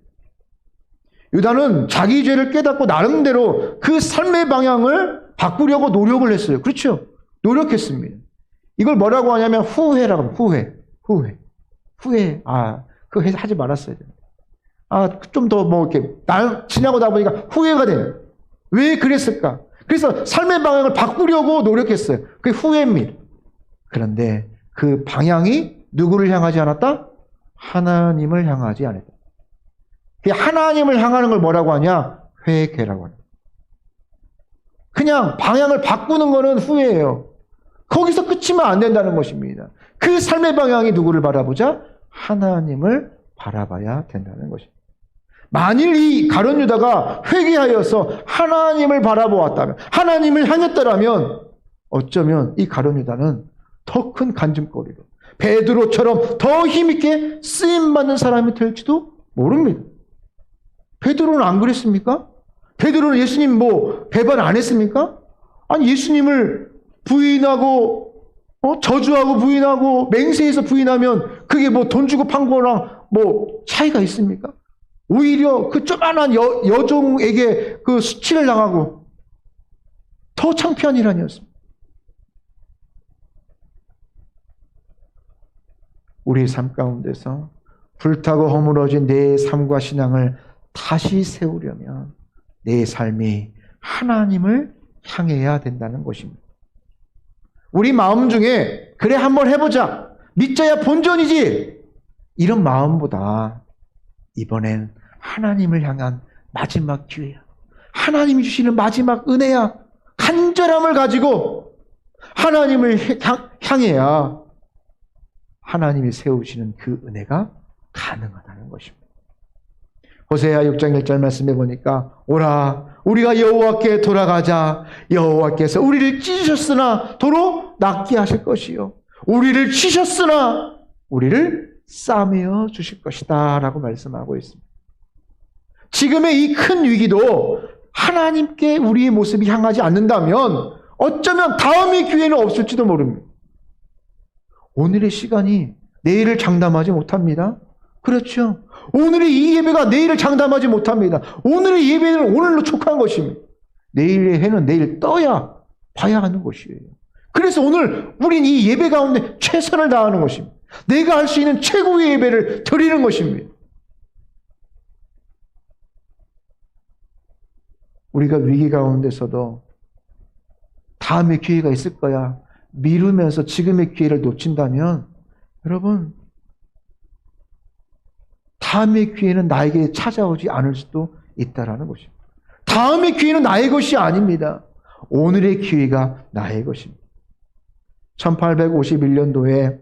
S1: 유다는 자기 죄를 깨닫고 나름대로 그 삶의 방향을 바꾸려고 노력을 했어요. 그렇죠? 노력했습니다. 이걸 뭐라고 하냐면 후회라고 합니다. 후회. 그거 하지 말았어야 됩니다. 좀 더 이렇게 지나고 나 보니까 후회가 돼요. 왜 그랬을까? 그래서 삶의 방향을 바꾸려고 노력했어요. 그게 후회입니다. 그런데 그 방향이 누구를 향하지 않았다? 하나님을 향하지 않았다. 하나님을 향하는 걸 뭐라고 하냐? 회개라고 합니다. 그냥 방향을 바꾸는 거는 후회예요. 거기서 끝이면 안 된다는 것입니다. 그 삶의 방향이 누구를 바라보자? 하나님을 바라봐야 된다는 것입니다. 만일 이 가룟 유다가 회개하여서 하나님을 바라보았다면, 하나님을 향했더라면 어쩌면 이 가룟 유다는 더 큰 간증거리로 베드로처럼 더 힘있게 쓰임받는 사람이 될지도 모릅니다. 베드로는 안 그랬습니까? 베드로는 예수님 배반 안 했습니까? 아니 예수님을 부인하고 저주하고 부인하고 맹세해서 부인하면 그게 돈 주고 판 거랑 차이가 있습니까? 오히려 그 조그만한 여종에게 그 수치를 당하고 더 창피한 일 아니었습니다. 우리의 삶 가운데서 불타고 허물어진 내 삶과 신앙을 다시 세우려면 내 삶이 하나님을 향해야 된다는 것입니다. 우리 마음 중에 그래 한번 해보자, 믿자야 본전이지, 이런 마음보다 이번엔 하나님을 향한 마지막 기회야, 하나님이 주시는 마지막 은혜야, 간절함을 가지고 하나님을 향해야 하나님이 세우시는 그 은혜가 가능하다는 것입니다. 호세아 6장 1절 말씀해 보니까 오라 우리가 여호와께 돌아가자. 여호와께서 우리를 찢으셨으나 도로 낫게 하실 것이요 우리를 치셨으나 우리를 싸매어 주실 것이다 라고 말씀하고 있습니다. 지금의 이 큰 위기도 하나님께 우리의 모습이 향하지 않는다면 어쩌면 다음의 기회는 없을지도 모릅니다. 오늘의 시간이 내일을 장담하지 못합니다. 그렇죠. 오늘의 이 예배가 내일을 장담하지 못합니다. 오늘의 예배는 오늘로 촉한 것입니다. 내일의 해는 내일 떠야 봐야 하는 것이에요. 그래서 오늘 우린 이 예배 가운데 최선을 다하는 것입니다. 내가 할 수 있는 최고의 예배를 드리는 것입니다. 우리가 위기 가운데서도 다음의 기회가 있을 거야 미루면서 지금의 기회를 놓친다면 여러분 다음의 기회는 나에게 찾아오지 않을 수도 있다라는 것입니다. 다음의 기회는 나의 것이 아닙니다. 오늘의 기회가 나의 것입니다. 1851년도에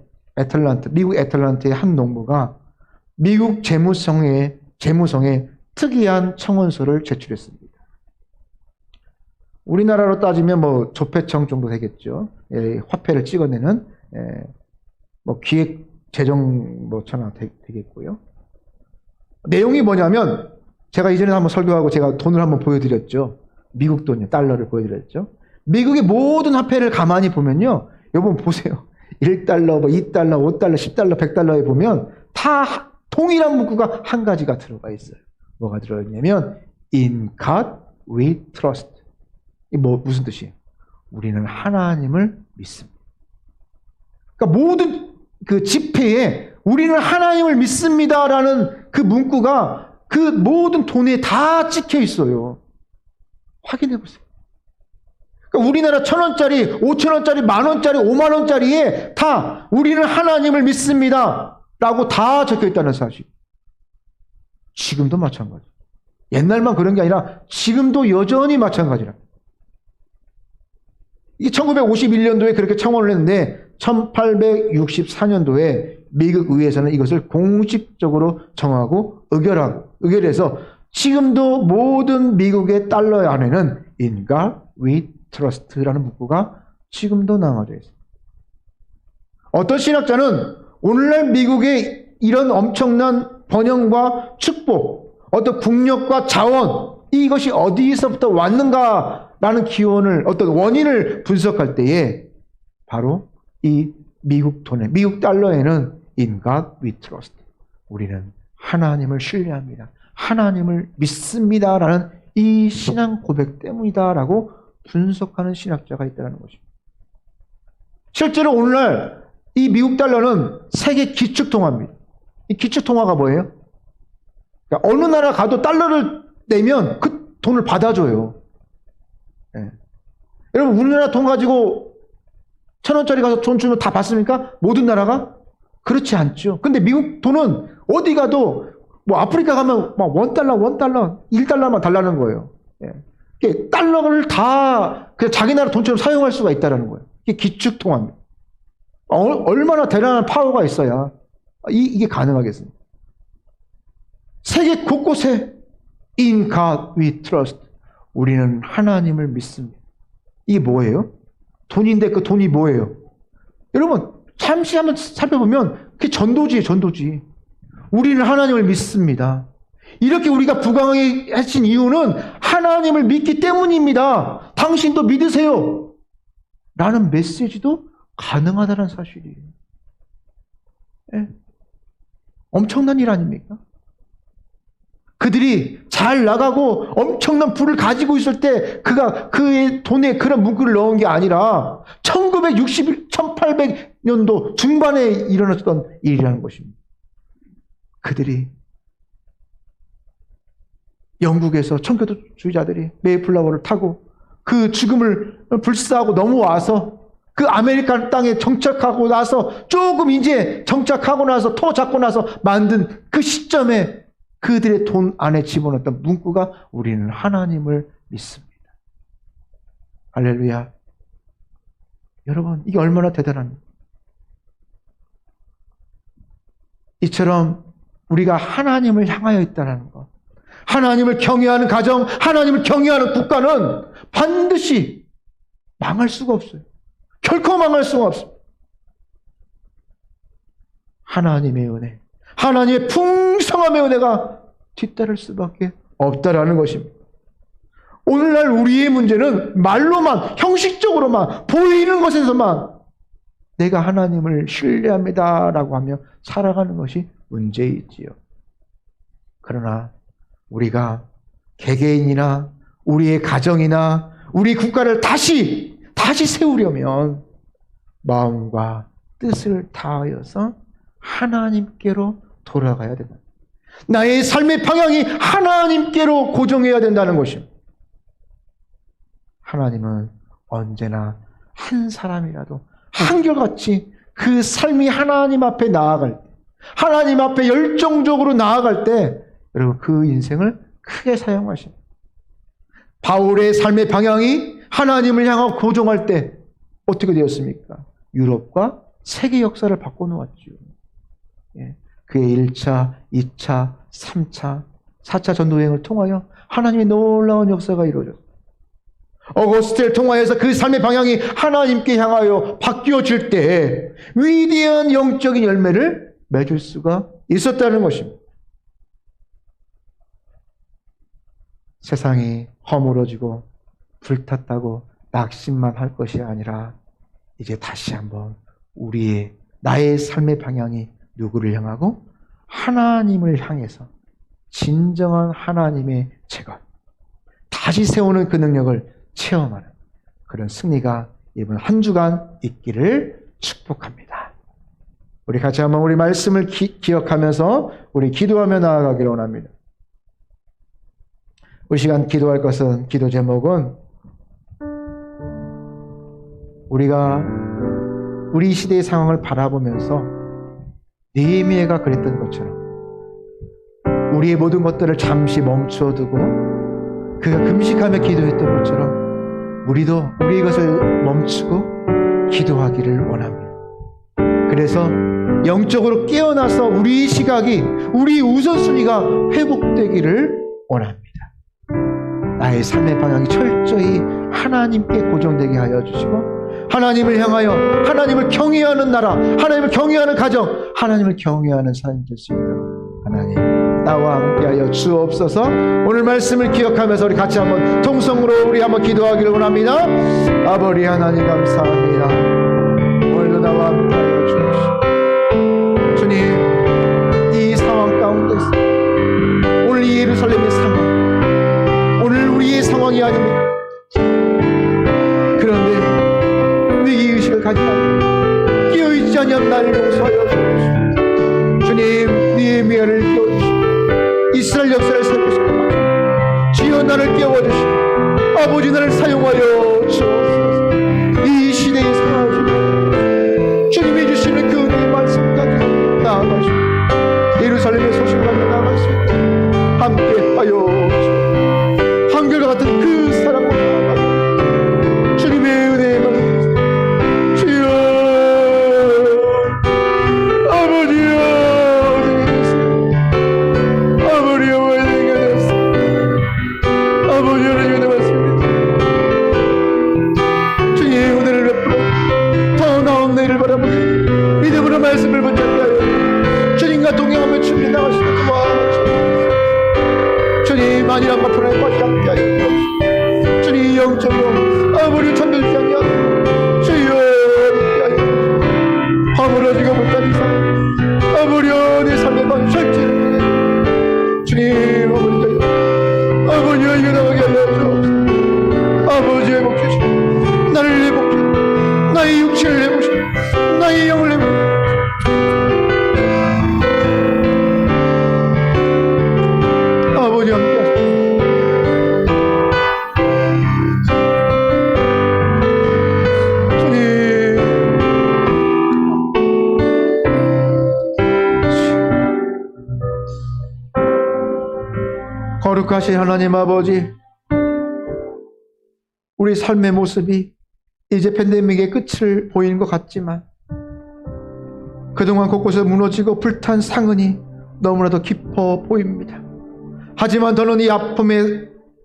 S1: 미국 애틀란타의 한 농부가 미국 재무성에 특이한 청원서를 제출했습니다. 우리나라로 따지면 뭐 조폐청 정도 되겠죠. 화폐를 찍어내는 기획 재정 천하 되겠고요. 내용이 뭐냐면 제가 이전에 한번 설교하고 제가 돈을 한번 보여드렸죠. 미국 돈이요. 달러를 보여드렸죠. 미국의 모든 화폐를 가만히 보면요. 여러분 보세요. 1달러, 2달러, 5달러, 10달러, 100달러에 보면 다 동일한 문구가 한 가지가 들어가 있어요. 뭐가 들어있냐면 In God we trust. 이 무슨 뜻이에요? 우리는 하나님을 믿습니다. 그러니까 모든 그 지폐에 우리는 하나님을 믿습니다라는 그 문구가 그 모든 돈에 다 찍혀 있어요. 확인해 보세요. 그러니까 우리나라 1,000원짜리, 5,000원짜리, 10,000원짜리, 50,000원짜리에 다 우리는 하나님을 믿습니다 라고 다 적혀 있다는 사실. 지금도 마찬가지. 옛날만 그런 게 아니라 지금도 여전히 마찬가지라. 이게 1951년도에 그렇게 청원을 했는데 1864년도에 미국 의회에서는 이것을 공식적으로 정하고 의결해서 지금도 모든 미국의 달러 안에는 In God we trust라는 문구가 지금도 남아져 있습니다. 어떤 신학자는 오늘날 미국의 이런 엄청난 번영과 축복, 어떤 국력과 자원, 이것이 어디서부터 왔는가라는 어떤 원인을 분석할 때에 바로 이 미국 돈에, 미국 달러에는 In God we trust. 우리는 하나님을 신뢰합니다. 하나님을 믿습니다라는 이 신앙 고백 때문이다라고 분석하는 신학자가 있다는 것입니다. 실제로 오늘날 이 미국 달러는 세계 기축통화입니다. 이 기축통화가 뭐예요? 그러니까 어느 나라 가도 달러를 내면 그 돈을 받아줘요. 네. 여러분 우리나라 돈 가지고 1,000원짜리 가서 돈 주면 다 받습니까? 모든 나라가? 그렇지 않죠. 근데 미국 돈은 어디 가도 뭐 아프리카 가면 막 $1, 1달러만 달라는 거예요. 예. 달러를 다 그냥 자기 나라 돈처럼 사용할 수가 있다는 거예요. 이게 기축통화입니다. 얼마나 대단한 파워가 있어야 이게 가능하겠습니까? 세계 곳곳에 In God we trust. 우리는 하나님을 믿습니다. 이게 뭐예요? 돈인데 그 돈이 뭐예요? 여러분 잠시 한번 살펴보면 그게 전도지예요. 전도지. 우리는 하나님을 믿습니다. 이렇게 우리가 부강하신 이유는 하나님을 믿기 때문입니다. 당신도 믿으세요. 라는 메시지도 가능하다는 사실이에요. 네. 엄청난 일 아닙니까? 그들이 잘 나가고 엄청난 부를 가지고 있을 때 그가 그의 돈에 그런 문구를 넣은 게 아니라 1800년도 중반에 일어났던 일이라는 것입니다. 그들이 영국에서 청교도주의자들이 메이플라워를 타고 그 죽음을 불사하고 넘어와서 그 아메리칸 땅에 정착하고 나서 조금 이제 정착하고 나서 토 잡고 나서 만든 그 시점에 그들의 돈 안에 집어넣었던 문구가 우리는 하나님을 믿습니다. 할렐루야. 여러분, 이게 얼마나 대단합니까? 이처럼 우리가 하나님을 향하여 있다는 것, 하나님을 경외하는 가정, 하나님을 경외하는 국가는 반드시 망할 수가 없어요. 결코 망할 수가 없습니다. 하나님의 은혜, 하나님의 풍성함의 은혜가 뒤따를 수밖에 없다라는 것입니다. 오늘날 우리의 문제는 말로만, 형식적으로만, 보이는 것에서만 내가 하나님을 신뢰합니다라고 하며 살아가는 것이 문제이지요. 그러나 우리가 개개인이나 우리의 가정이나 우리 국가를 다시 세우려면 마음과 뜻을 다하여서 하나님께로 돌아가야 된다. 나의 삶의 방향이 하나님께로 고정해야 된다는 것입니다. 하나님은 언제나 한 사람이라도 한결같이 그 삶이 하나님 앞에 나아갈 때, 하나님 앞에 열정적으로 나아갈 때 여러분 그 인생을 크게 사용하십니다. 바울의 삶의 방향이 하나님을 향하고 고정할 때 어떻게 되었습니까? 유럽과 세계 역사를 바꿔놓았죠. 그의 1차, 2차, 3차, 4차 전도여행을 통하여 하나님의 놀라운 역사가 이루어졌습니다. 어거스트를 통하여서 그 삶의 방향이 하나님께 향하여 바뀌어질 때 위대한 영적인 열매를 맺을 수가 있었다는 것입니다. 세상이 허물어지고 불탔다고 낙심만 할 것이 아니라 이제 다시 한번 나의 삶의 방향이 누구를 향하고 하나님을 향해서 진정한 하나님의 제가 다시 세우는 그 능력을 체험하는 그런 승리가 이번 한 주간 있기를 축복합니다. 우리 같이 한번 우리 말씀을 기억하면서 우리 기도하며 나아가기를 원합니다. 우리 시간 기도할 것은 기도 제목은 우리가 우리 시대의 상황을 바라보면서 느헤미야가 그랬던 것처럼 우리의 모든 것들을 잠시 멈춰두고 그가 금식하며 기도했던 것처럼 우리도 우리의 것을 멈추고 기도하기를 원합니다. 그래서 영적으로 깨어나서 우리의 시각이 우리 우선순위가 회복되기를 원합니다. 나의 삶의 방향이 철저히 하나님께 고정되게 하여 주시고 하나님을 향하여 하나님을 경외하는 나라, 하나님을 경외하는 가정, 하나님을 경외하는 삶이 될 수 있도록 하나님 나와 함께하여 주옵소서. 오늘 말씀을 기억하면서 우리 같이 한번 통성으로 우리 한번 기도하기를 원합니다. 아버지 하나님 감사합니다. 오늘도 나와 함께하여 주옵시고 주님 이 상황 가운데서 오늘 이 예루살렘의 상황 오늘 우리의 상황이 아닙니다. 그런데 위기의식을 가지고 깨어있지 아니한 나를 용서하여 주옵시고 주님 느헤미야를 깨워주시고 이스라엘 역사를 살피시고 주여 나를 깨워주시고 아버지 나를 사용하여 주옵소서. 이 시대의 상황을 주님이 주시는 그 은혜의 말씀 가지고 나아가시고 예루살렘의 소식을 가지고 나아갈 수 있도록 함께하여 주옵소서. 한결과 같은 그 사랑으로 나아가고 주님의 은혜의 말씀 주여 아버지여 아버지여 아버지여 내게 말씀입니다. 주님의 은혜를 베풀어 더 나은 내일을 바라보고 믿음으로 말씀을 붙잡게 하여 주님과 동행하며 주님 나가시는 주님 만일한 마포나의 것이 함께 하여 주옵시고 주님 영적으로 아버지 천들지 않게 하소서. 주여 함께 하여 주옵시고 허물어지고 못한 이상 아버지 내 삶의 방 철저히 주님 주님, 아버지가 일어나게 하여주옵소서. 아버지의 복주시 나를 회복해, 나의 육체를 회복시켜, 나의 영을 회복해. 아버지 함께 하소서. 거룩하신 하나님 아버지, 우리 삶의 모습이 이제 팬데믹의 끝을 보이는 것 같지만 그동안 곳곳에 무너지고 불탄 상흔이 너무나도 깊어 보입니다. 하지만 더는 이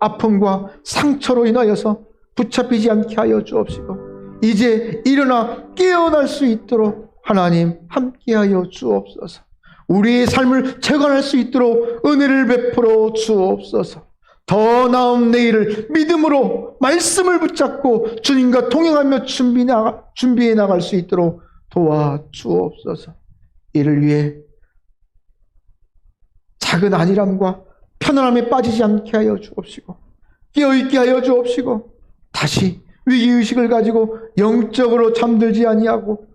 S1: 아픔과 상처로 인하여서 붙잡히지 않게 하여 주옵시고 이제 일어나 깨어날 수 있도록 하나님 함께하여 주옵소서. 우리의 삶을 재건할 수 있도록 은혜를 베풀어 주옵소서. 더 나은 내일을 믿음으로 말씀을 붙잡고 주님과 동행하며 준비해 나갈 수 있도록 도와주옵소서. 이를 위해 작은 안일함과 편안함에 빠지지 않게 하여 주옵시고 깨어있게 하여 주옵시고 다시 위기의식을 가지고 영적으로 잠들지 아니하고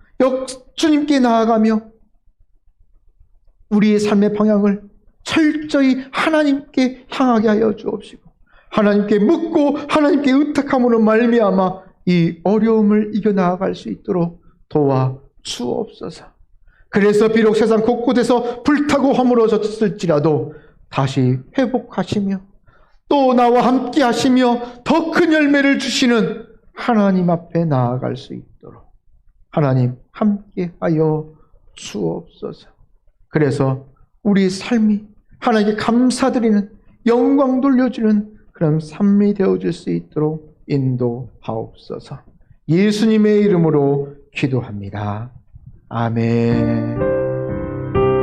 S1: 주님께 나아가며 우리의 삶의 방향을 철저히 하나님께 향하게 하여 주옵시고 하나님께 묻고 하나님께 의탁함으로 말미암아 이 어려움을 이겨나갈 수 있도록 도와주옵소서. 그래서 비록 세상 곳곳에서 불타고 허물어졌을지라도 다시 회복하시며 또 나와 함께 하시며 더 큰 열매를 주시는 하나님 앞에 나아갈 수 있도록 하나님 함께 하여 주옵소서. 그래서 우리 삶이 하나님께 감사드리는 영광 돌려주는 그런 삶이 되어질 수 있도록 인도하옵소서. 예수님의 이름으로 기도합니다. 아멘.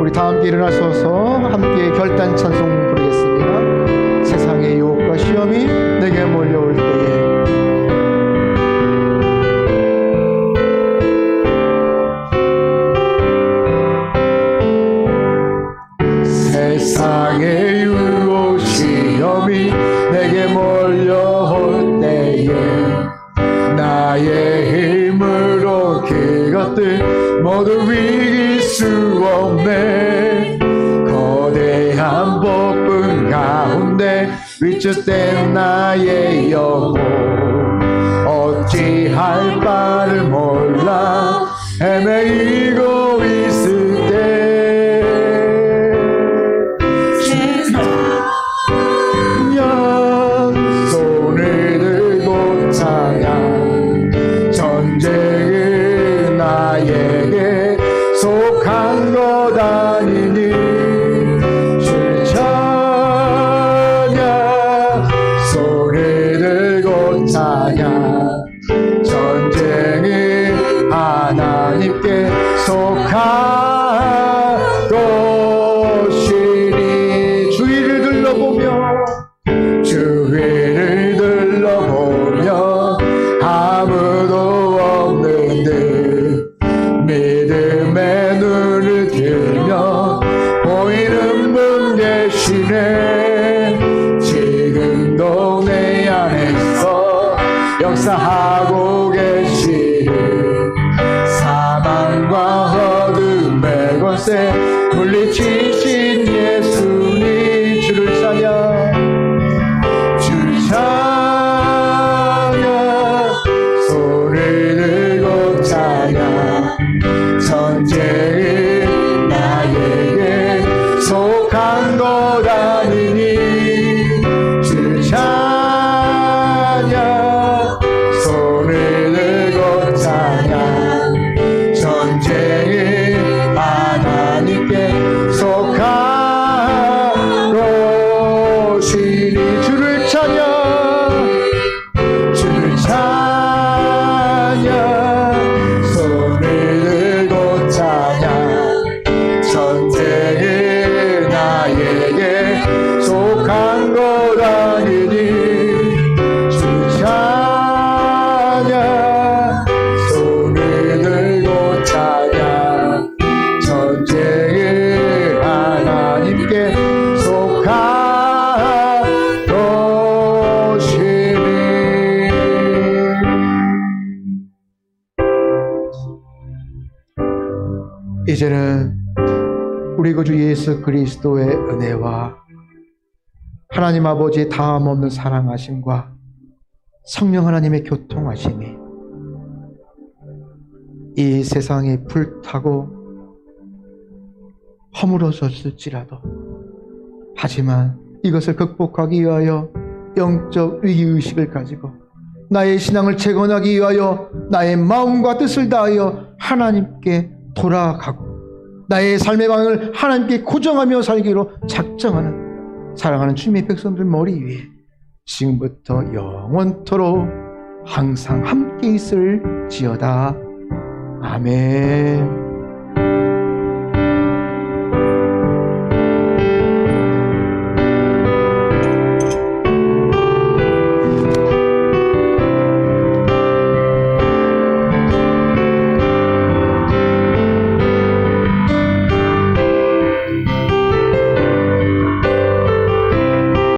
S1: 우리 다 함께 일어나셔서 함께 결단 찬송 부르겠습니다. 세상의 유혹과 시험이 내게 몰려올 때에 세상의 유혹 시험이 내게 몰려올 때에 나의 힘으로 그것들 모두 이길 수 없네. 거대한 폭풍 가운데 위축된 나의 영혼 어찌할 바를 몰라 헤매이고 있을 때 손을 들고 찬양 전쟁은 나에게 속한 것 아니니 주 찬양 손을 들고 찬양 전쟁은 하나님께 속한 것이니 주위를 둘러보며 주위를 둘러보며 아무도 없는 듯 믿음의 눈을 들며 보이는 분 계시네. 지금도 내 안에서 역사하고 계시는 사망과 어둠의 곳에 물리치신 예수님 주를 찬양 주 찬양 손을 들고 찬양 전쟁은 나에게 속한 것 아니니 주 찬양 손을 들고 찬양 전쟁은 하나님께 속한 이제는 우리 구주 예수 그리스도의 은혜와 하나님 아버지의 다함없는 사랑하심과 성령 하나님의 교통하심이 이 세상이 불타고 허물어졌을지라도 하지만 이것을 극복하기 위하여 영적 위기의식을 가지고 나의 신앙을 재건하기 위하여 나의 마음과 뜻을 다하여 하나님께 돌아가고 나의 삶의 방향을 하나님께 고정하며 살기로 작정하는 사랑하는 주님의 백성들 머리 위에 지금부터 영원토록 항상 함께 있을지어다. 아멘.